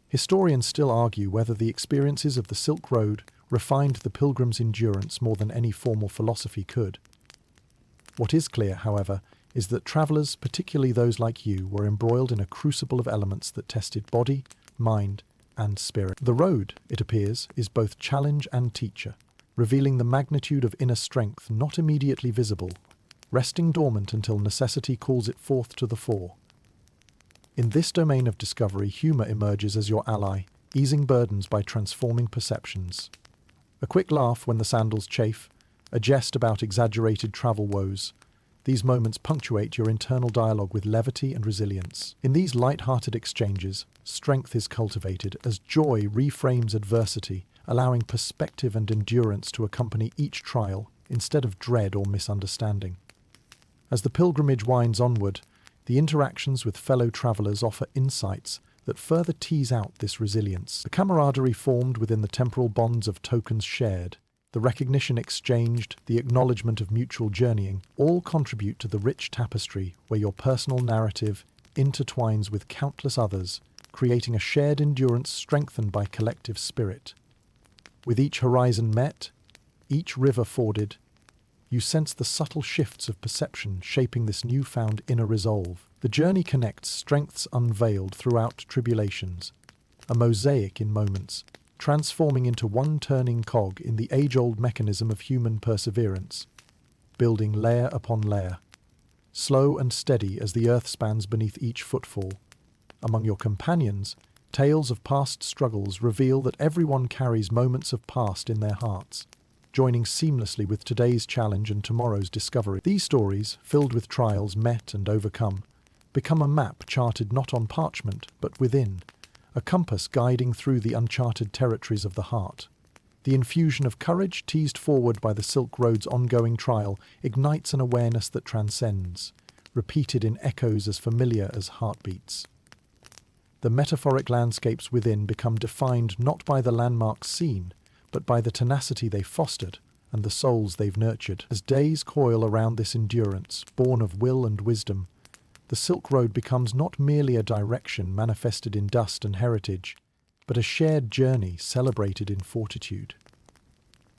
Historians still argue whether the experiences of the Silk Road refined the pilgrim's endurance more than any formal philosophy could. What is clear, however, is that travellers, particularly those like you, were embroiled in a crucible of elements that tested body, mind, and spirit. The road, it appears, is both challenge and teacher, revealing the magnitude of inner strength not immediately visible, resting dormant until necessity calls it forth to the fore. In this domain of discovery, humour emerges as your ally, easing burdens by transforming perceptions. A quick laugh when the sandals chafe, a jest about exaggerated travel woes. These moments punctuate your internal dialogue with levity and resilience. In these light-hearted exchanges, strength is cultivated as joy reframes adversity, allowing perspective and endurance to accompany each trial instead of dread or misunderstanding. As the pilgrimage winds onward, the interactions with fellow travellers offer insights that further tease out this resilience. The camaraderie formed within the temporal bonds of tokens shared, the recognition exchanged, the acknowledgement of mutual journeying, all contribute to the rich tapestry where your personal narrative intertwines with countless others, creating a shared endurance strengthened by collective spirit. With each horizon met, each river forded, you sense the subtle shifts of perception shaping this newfound inner resolve. The journey connects strengths unveiled throughout tribulations, a mosaic in moments, transforming into one turning cog in the age-old mechanism of human perseverance, building layer upon layer, slow and steady as the earth spans beneath each footfall. Among your companions, tales of past struggles reveal that everyone carries moments of past in their hearts, joining seamlessly with today's challenge and tomorrow's discovery. These stories, filled with trials met and overcome, become a map charted not on parchment but within, a compass guiding through the uncharted territories of the heart. The infusion of courage teased forward by the Silk Road's ongoing trial ignites an awareness that transcends, repeated in echoes as familiar as heartbeats. The metaphoric landscapes within become defined not by the landmarks seen, but by the tenacity they fostered and the souls they've nurtured. As days coil around this endurance, born of will and wisdom, the Silk Road becomes not merely a direction manifested in dust and heritage, but a shared journey celebrated in fortitude.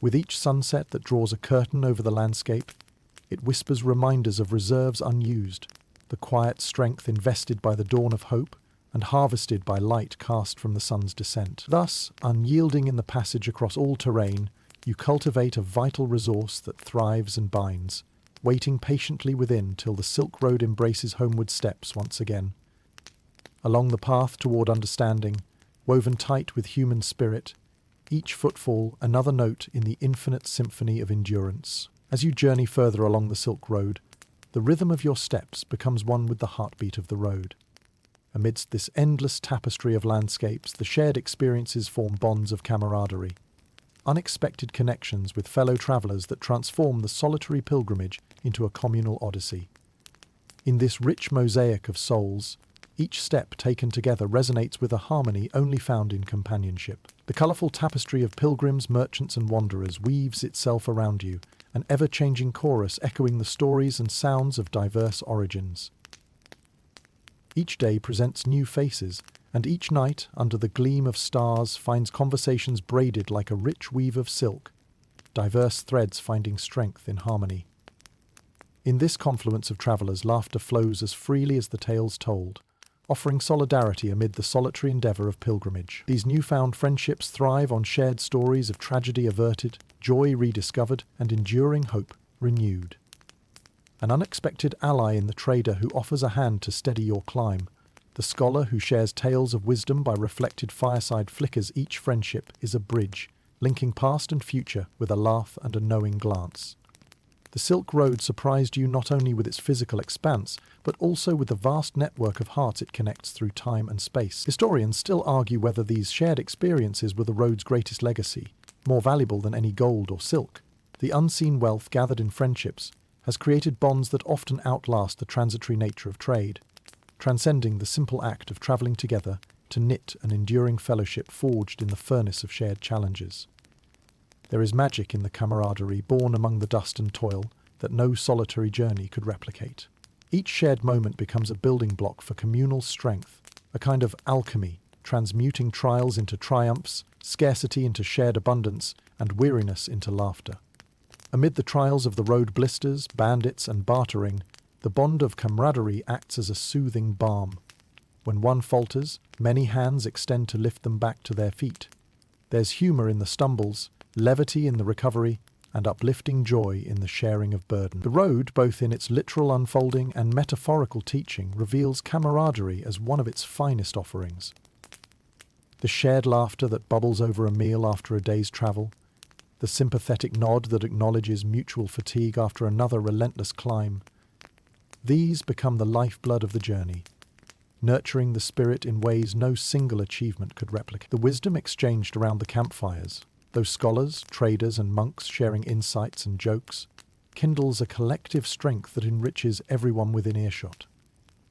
With each sunset that draws a curtain over the landscape, it whispers reminders of reserves unused, the quiet strength invested by the dawn of hope and harvested by light cast from the sun's descent. Thus, unyielding in the passage across all terrain, you cultivate a vital resource that thrives and binds, waiting patiently within till the Silk Road embraces homeward steps once again. Along the path toward understanding, woven tight with human spirit, each footfall another note in the infinite symphony of endurance. As you journey further along the Silk Road, the rhythm of your steps becomes one with the heartbeat of the road. Amidst this endless tapestry of landscapes, the shared experiences form bonds of camaraderie, unexpected connections with fellow travellers that transform the solitary pilgrimage into a communal odyssey. In this rich mosaic of souls, each step taken together resonates with a harmony only found in companionship. The colourful tapestry of pilgrims, merchants and wanderers weaves itself around you, an ever-changing chorus echoing the stories and sounds of diverse origins. Each day presents new faces, and each night, under the gleam of stars, finds conversations braided like a rich weave of silk, diverse threads finding strength in harmony. In this confluence of travellers, laughter flows as freely as the tales told, offering solidarity amid the solitary endeavour of pilgrimage. These newfound friendships thrive on shared stories of tragedy averted, joy rediscovered, and enduring hope renewed. An unexpected ally in the trader who offers a hand to steady your climb, the scholar who shares tales of wisdom by reflected fireside flickers. Each friendship is a bridge, linking past and future with a laugh and a knowing glance. The Silk Road surprised you not only with its physical expanse, but also with the vast network of hearts it connects through time and space. Historians still argue whether these shared experiences were the road's greatest legacy, more valuable than any gold or silk. The unseen wealth gathered in friendships has created bonds that often outlast the transitory nature of trade, transcending the simple act of travelling together to knit an enduring fellowship forged in the furnace of shared challenges. There is magic in the camaraderie born among the dust and toil that no solitary journey could replicate. Each shared moment becomes a building block for communal strength, a kind of alchemy, transmuting trials into triumphs, scarcity into shared abundance, and weariness into laughter. Amid the trials of the road blisters, bandits, and bartering, the bond of camaraderie acts as a soothing balm. When one falters, many hands extend to lift them back to their feet. There's humour in the stumbles, levity in the recovery, and uplifting joy in the sharing of burden. The road, both in its literal unfolding and metaphorical teaching, reveals camaraderie as one of its finest offerings. The shared laughter that bubbles over a meal after a day's travel, the sympathetic nod that acknowledges mutual fatigue after another relentless climb, these become the lifeblood of the journey, nurturing the spirit in ways no single achievement could replicate. The wisdom exchanged around the campfires, those scholars, traders, and monks sharing insights and jokes, kindles a collective strength that enriches everyone within earshot.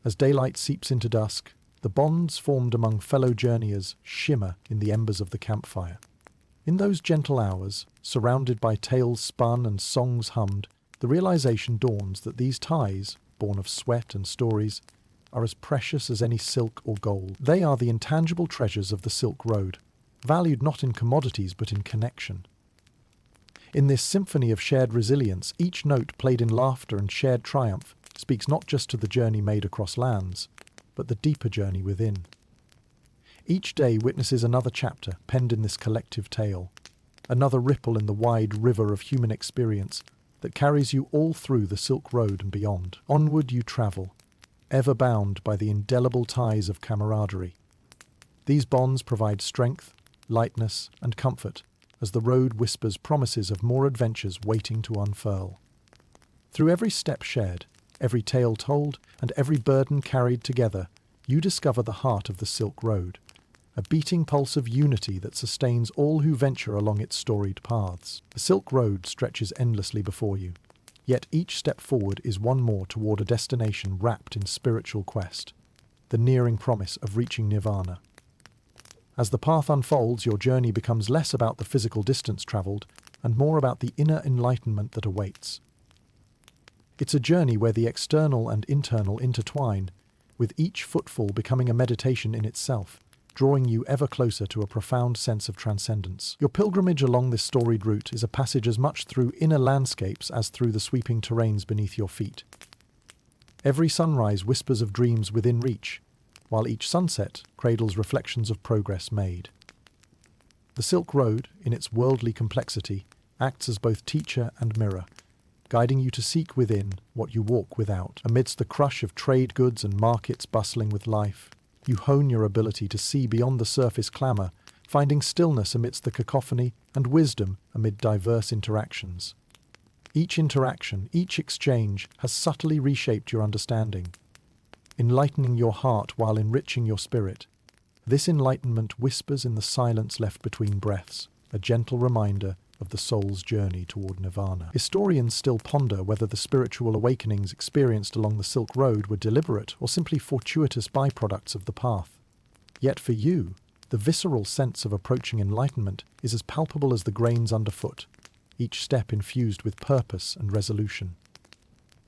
As daylight seeps into dusk, the bonds formed among fellow journeyers shimmer in the embers of the campfire. In those gentle hours, surrounded by tales spun and songs hummed, the realization dawns that these ties, born of sweat and stories, are as precious as any silk or gold. They are the intangible treasures of the Silk Road, valued not in commodities but in connection. In this symphony of shared resilience, each note played in laughter and shared triumph speaks not just to the journey made across lands, but the deeper journey within. Each day witnesses another chapter penned in this collective tale, another ripple in the wide river of human experience that carries you all through the Silk Road and beyond. Onward you travel, ever bound by the indelible ties of camaraderie. These bonds provide strength, lightness, and comfort as the road whispers promises of more adventures waiting to unfurl. Through every step shared, every tale told, and every burden carried together, you discover the heart of the Silk Road, a beating pulse of unity that sustains all who venture along its storied paths. The Silk Road stretches endlessly before you, yet each step forward is one more toward a destination wrapped in spiritual quest, the nearing promise of reaching Nirvana. As the path unfolds, your journey becomes less about the physical distance travelled and more about the inner enlightenment that awaits. It's a journey where the external and internal intertwine, with each footfall becoming a meditation in itself, drawing you ever closer to a profound sense of transcendence. Your pilgrimage along this storied route is a passage as much through inner landscapes as through the sweeping terrains beneath your feet. Every sunrise whispers of dreams within reach, while each sunset cradles reflections of progress made. The Silk Road, in its worldly complexity, acts as both teacher and mirror, guiding you to seek within what you walk without. Amidst the crush of trade goods and markets bustling with life, you hone your ability to see beyond the surface clamour, finding stillness amidst the cacophony and wisdom amid diverse interactions. Each interaction, each exchange has subtly reshaped your understanding, enlightening your heart while enriching your spirit. This enlightenment whispers in the silence left between breaths, a gentle reminder of the soul's journey toward Nirvana. Historians still ponder whether the spiritual awakenings experienced along the Silk Road were deliberate or simply fortuitous byproducts of the path. Yet for you, the visceral sense of approaching enlightenment is as palpable as the grains underfoot, each step infused with purpose and resolution.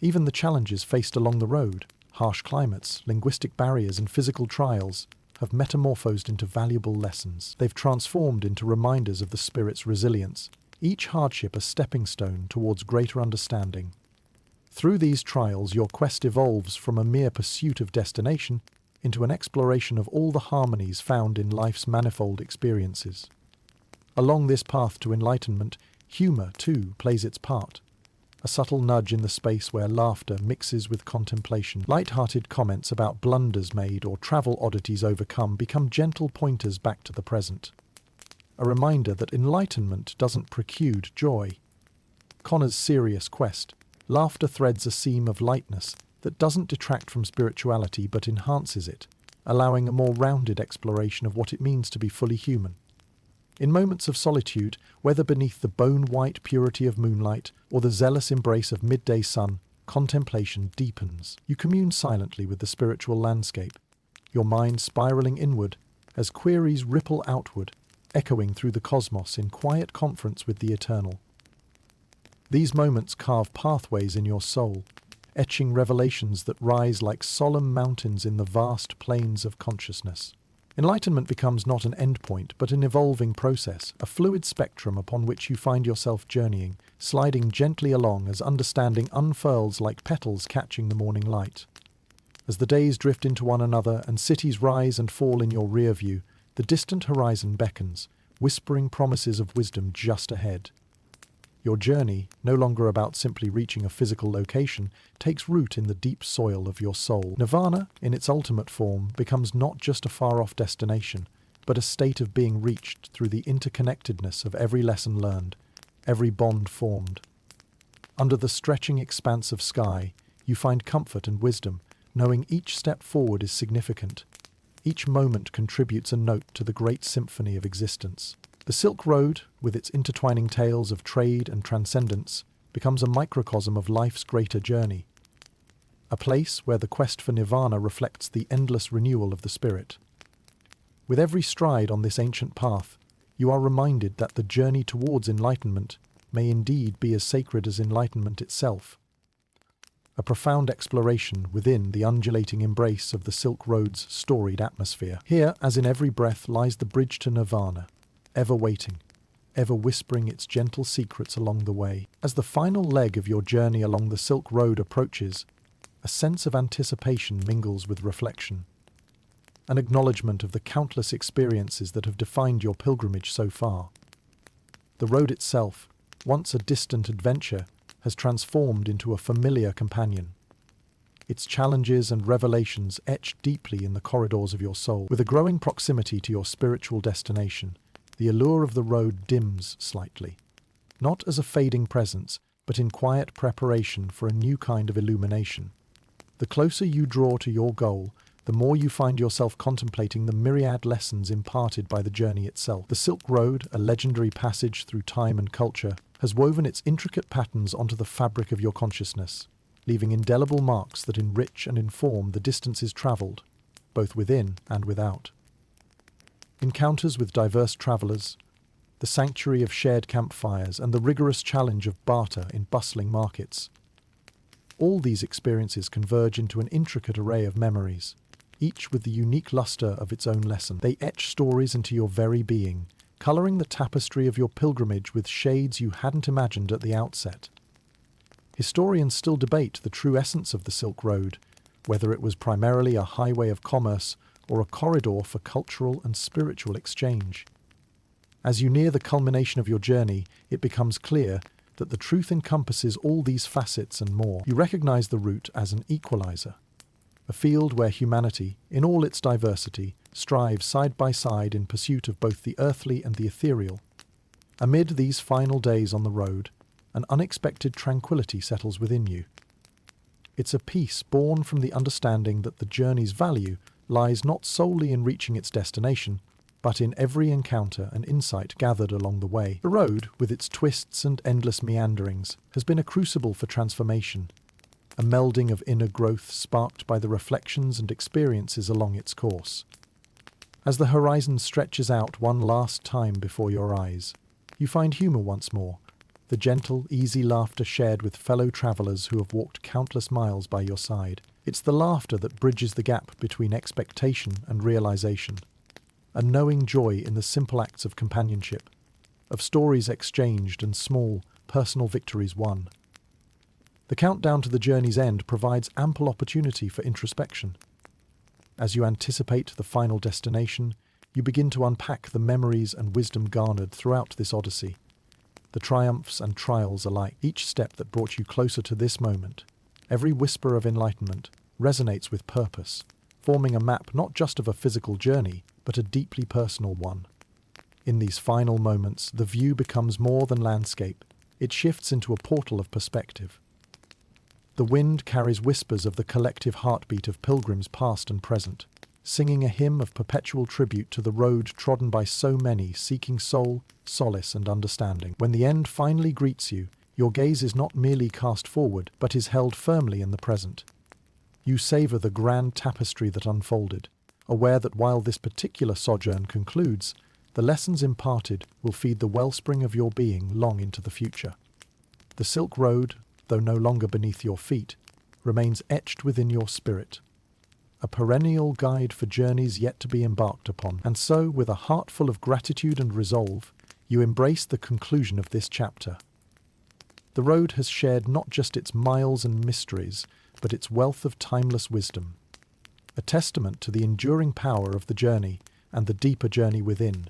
Even the challenges faced along the road, harsh climates, linguistic barriers, and physical trials, have metamorphosed into valuable lessons. They've transformed into reminders of the spirit's resilience, each hardship a stepping stone towards greater understanding. Through these trials, your quest evolves from a mere pursuit of destination into an exploration of all the harmonies found in life's manifold experiences. Along this path to enlightenment, humour, too, plays its part. A subtle nudge in the space where laughter mixes with contemplation. Light-hearted comments about blunders made or travel oddities overcome become gentle pointers back to the present. A reminder that enlightenment doesn't preclude joy. Connor's serious quest Laughter threads a seam of lightness that doesn't detract from spirituality but enhances it, allowing a more rounded exploration of what it means to be fully human. In moments of solitude, whether beneath the bone-white purity of moonlight or the zealous embrace of midday sun, contemplation deepens. You commune silently with the spiritual landscape, your mind spiraling inward as queries ripple outward, echoing through the cosmos in quiet conference with the eternal. These moments carve pathways in your soul, etching revelations that rise like solemn mountains in the vast plains of consciousness. Enlightenment becomes not an endpoint, but an evolving process, a fluid spectrum upon which you find yourself journeying, sliding gently along as understanding unfurls like petals catching the morning light. As the days drift into one another and cities rise and fall in your rear view, the distant horizon beckons, whispering promises of wisdom just ahead. Your journey, no longer about simply reaching a physical location, takes root in the deep soil of your soul. Nirvana, in its ultimate form, becomes not just a far-off destination, but a state of being reached through the interconnectedness of every lesson learned, every bond formed. Under the stretching expanse of sky, you find comfort and wisdom, knowing each step forward is significant. Each moment contributes a note to the great symphony of existence. The Silk Road, with its intertwining tales of trade and transcendence, becomes a microcosm of life's greater journey, a place where the quest for Nirvana reflects the endless renewal of the spirit. With every stride on this ancient path, you are reminded that the journey towards enlightenment may indeed be as sacred as enlightenment itself, a profound exploration within the undulating embrace of the Silk Road's storied atmosphere. Here, as in every breath, lies the bridge to Nirvana, ever waiting, ever whispering its gentle secrets along the way. As the final leg of your journey along the Silk Road approaches, a sense of anticipation mingles with reflection, an acknowledgement of the countless experiences that have defined your pilgrimage so far. The road itself, once a distant adventure, has transformed into a familiar companion, its challenges and revelations etched deeply in the corridors of your soul. With a growing proximity to your spiritual destination, the allure of the road dims slightly, not as a fading presence, but in quiet preparation for a new kind of illumination. The closer you draw to your goal, the more you find yourself contemplating the myriad lessons imparted by the journey itself. The Silk Road, a legendary passage through time and culture, has woven its intricate patterns onto the fabric of your consciousness, leaving indelible marks that enrich and inform the distances travelled, both within and without. Encounters with diverse travellers, the sanctuary of shared campfires, and the rigorous challenge of barter in bustling markets. All these experiences converge into an intricate array of memories, each with the unique luster of its own lesson. They etch stories into your very being, colouring the tapestry of your pilgrimage with shades you hadn't imagined at the outset. Historians still debate the true essence of the Silk Road, whether it was primarily a highway of commerce or a corridor for cultural and spiritual exchange. As you near the culmination of your journey, it becomes clear that the truth encompasses all these facets and more. You recognize the route as an equalizer, a field where humanity, in all its diversity, strives side by side in pursuit of both the earthly and the ethereal. Amid these final days on the road, an unexpected tranquility settles within you. It's a peace born from the understanding that the journey's value lies not solely in reaching its destination, but in every encounter and insight gathered along the way. The road, with its twists and endless meanderings, has been a crucible for transformation, a melding of inner growth sparked by the reflections and experiences along its course. As the horizon stretches out one last time before your eyes, you find humour once more, the gentle, easy laughter shared with fellow travellers who have walked countless miles by your side. It's the laughter that bridges the gap between expectation and realization, a knowing joy in the simple acts of companionship, of stories exchanged and small, personal victories won. The countdown to the journey's end provides ample opportunity for introspection. As you anticipate the final destination, you begin to unpack the memories and wisdom garnered throughout this odyssey, the triumphs and trials alike. Each step that brought you closer to this moment, every whisper of enlightenment, resonates with purpose, forming a map not just of a physical journey, but a deeply personal one. In these final moments, the view becomes more than landscape. It shifts into a portal of perspective, The wind carries whispers of the collective heartbeat of pilgrims past and present, singing a hymn of perpetual tribute to the road trodden by so many seeking soul, solace and understanding. When the end finally greets you, your gaze is not merely cast forward, but is held firmly in the present. You savor the grand tapestry that unfolded, aware that while this particular sojourn concludes, the lessons imparted will feed the wellspring of your being long into the future. The Silk Road, though no longer beneath your feet, remains etched within your spirit, a perennial guide for journeys yet to be embarked upon. And so, with a heart full of gratitude and resolve, you embrace the conclusion of this chapter. The road has shared not just its miles and mysteries, but its wealth of timeless wisdom, a testament to the enduring power of the journey and the deeper journey within,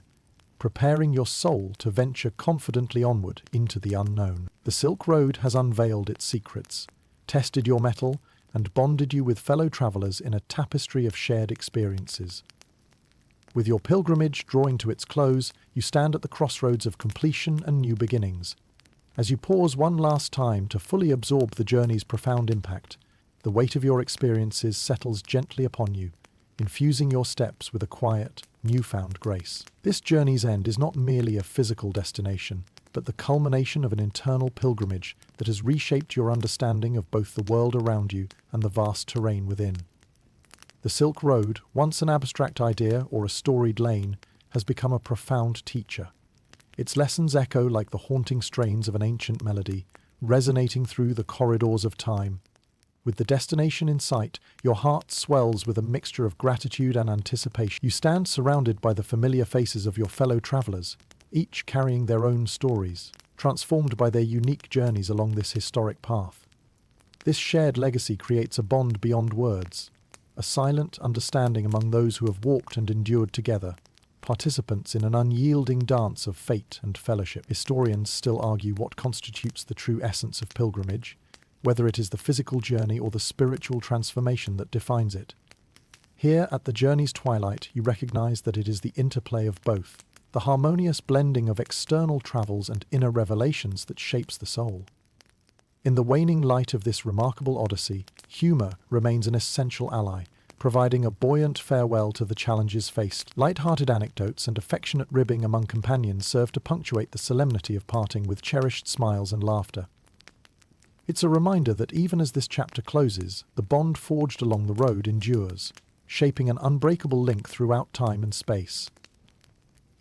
preparing your soul to venture confidently onward into the unknown. The Silk Road has unveiled its secrets, tested your mettle, and bonded you with fellow travelers in a tapestry of shared experiences. With your pilgrimage drawing to its close, you stand at the crossroads of completion and new beginnings. As you pause one last time to fully absorb the journey's profound impact, the weight of your experiences settles gently upon you, infusing your steps with a quiet, newfound grace. This journey's end is not merely a physical destination, but the culmination of an internal pilgrimage that has reshaped your understanding of both the world around you and the vast terrain within. The Silk Road, once an abstract idea or a storied lane, has become a profound teacher. Its lessons echo like the haunting strains of an ancient melody, resonating through the corridors of time. With the destination in sight, your heart swells with a mixture of gratitude and anticipation. You stand surrounded by the familiar faces of your fellow travelers, each carrying their own stories, transformed by their unique journeys along this historic path. This shared legacy creates a bond beyond words, a silent understanding among those who have walked and endured together, participants in an unyielding dance of fate and fellowship. Historians still argue what constitutes the true essence of pilgrimage, whether it is the physical journey or the spiritual transformation that defines it. Here, at the journey's twilight, you recognize that it is the interplay of both, the harmonious blending of external travels and inner revelations that shapes the soul. In the waning light of this remarkable odyssey, humor remains an essential ally, providing a buoyant farewell to the challenges faced. Light-hearted anecdotes and affectionate ribbing among companions serve to punctuate the solemnity of parting with cherished smiles and laughter. It's a reminder that even as this chapter closes, the bond forged along the road endures, shaping an unbreakable link throughout time and space.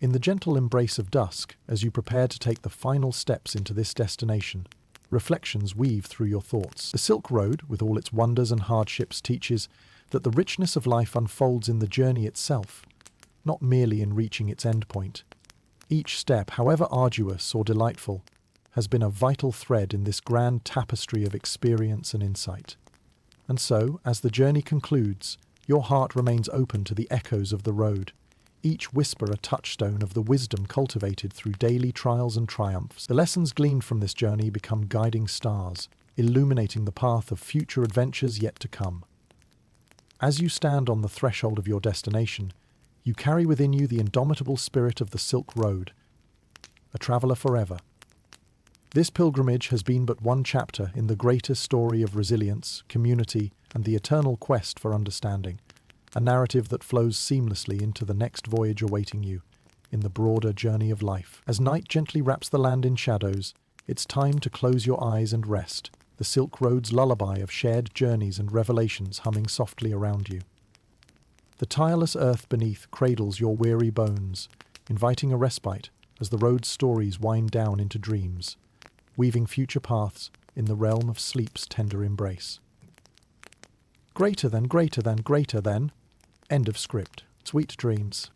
In the gentle embrace of dusk, as you prepare to take the final steps into this destination, reflections weave through your thoughts. The Silk Road, with all its wonders and hardships, teaches that the richness of life unfolds in the journey itself, not merely in reaching its endpoint. Each step, however arduous or delightful, has been a vital thread in this grand tapestry of experience and insight. And so, as the journey concludes, your heart remains open to the echoes of the road, each whisper a touchstone of the wisdom cultivated through daily trials and triumphs. The lessons gleaned from this journey become guiding stars, illuminating the path of future adventures yet to come. As you stand on the threshold of your destination, you carry within you the indomitable spirit of the Silk Road, a traveler forever. This pilgrimage has been but one chapter in the greater story of resilience, community, and the eternal quest for understanding, a narrative that flows seamlessly into the next voyage awaiting you in the broader journey of life. As night gently wraps the land in shadows, it's time to close your eyes and rest, the Silk Road's lullaby of shared journeys and revelations humming softly around you. The tireless earth beneath cradles your weary bones, inviting a respite as the road's stories wind down into dreams, weaving future paths in the realm of sleep's tender embrace. Greater than, greater than, greater than. End of script. Sweet dreams.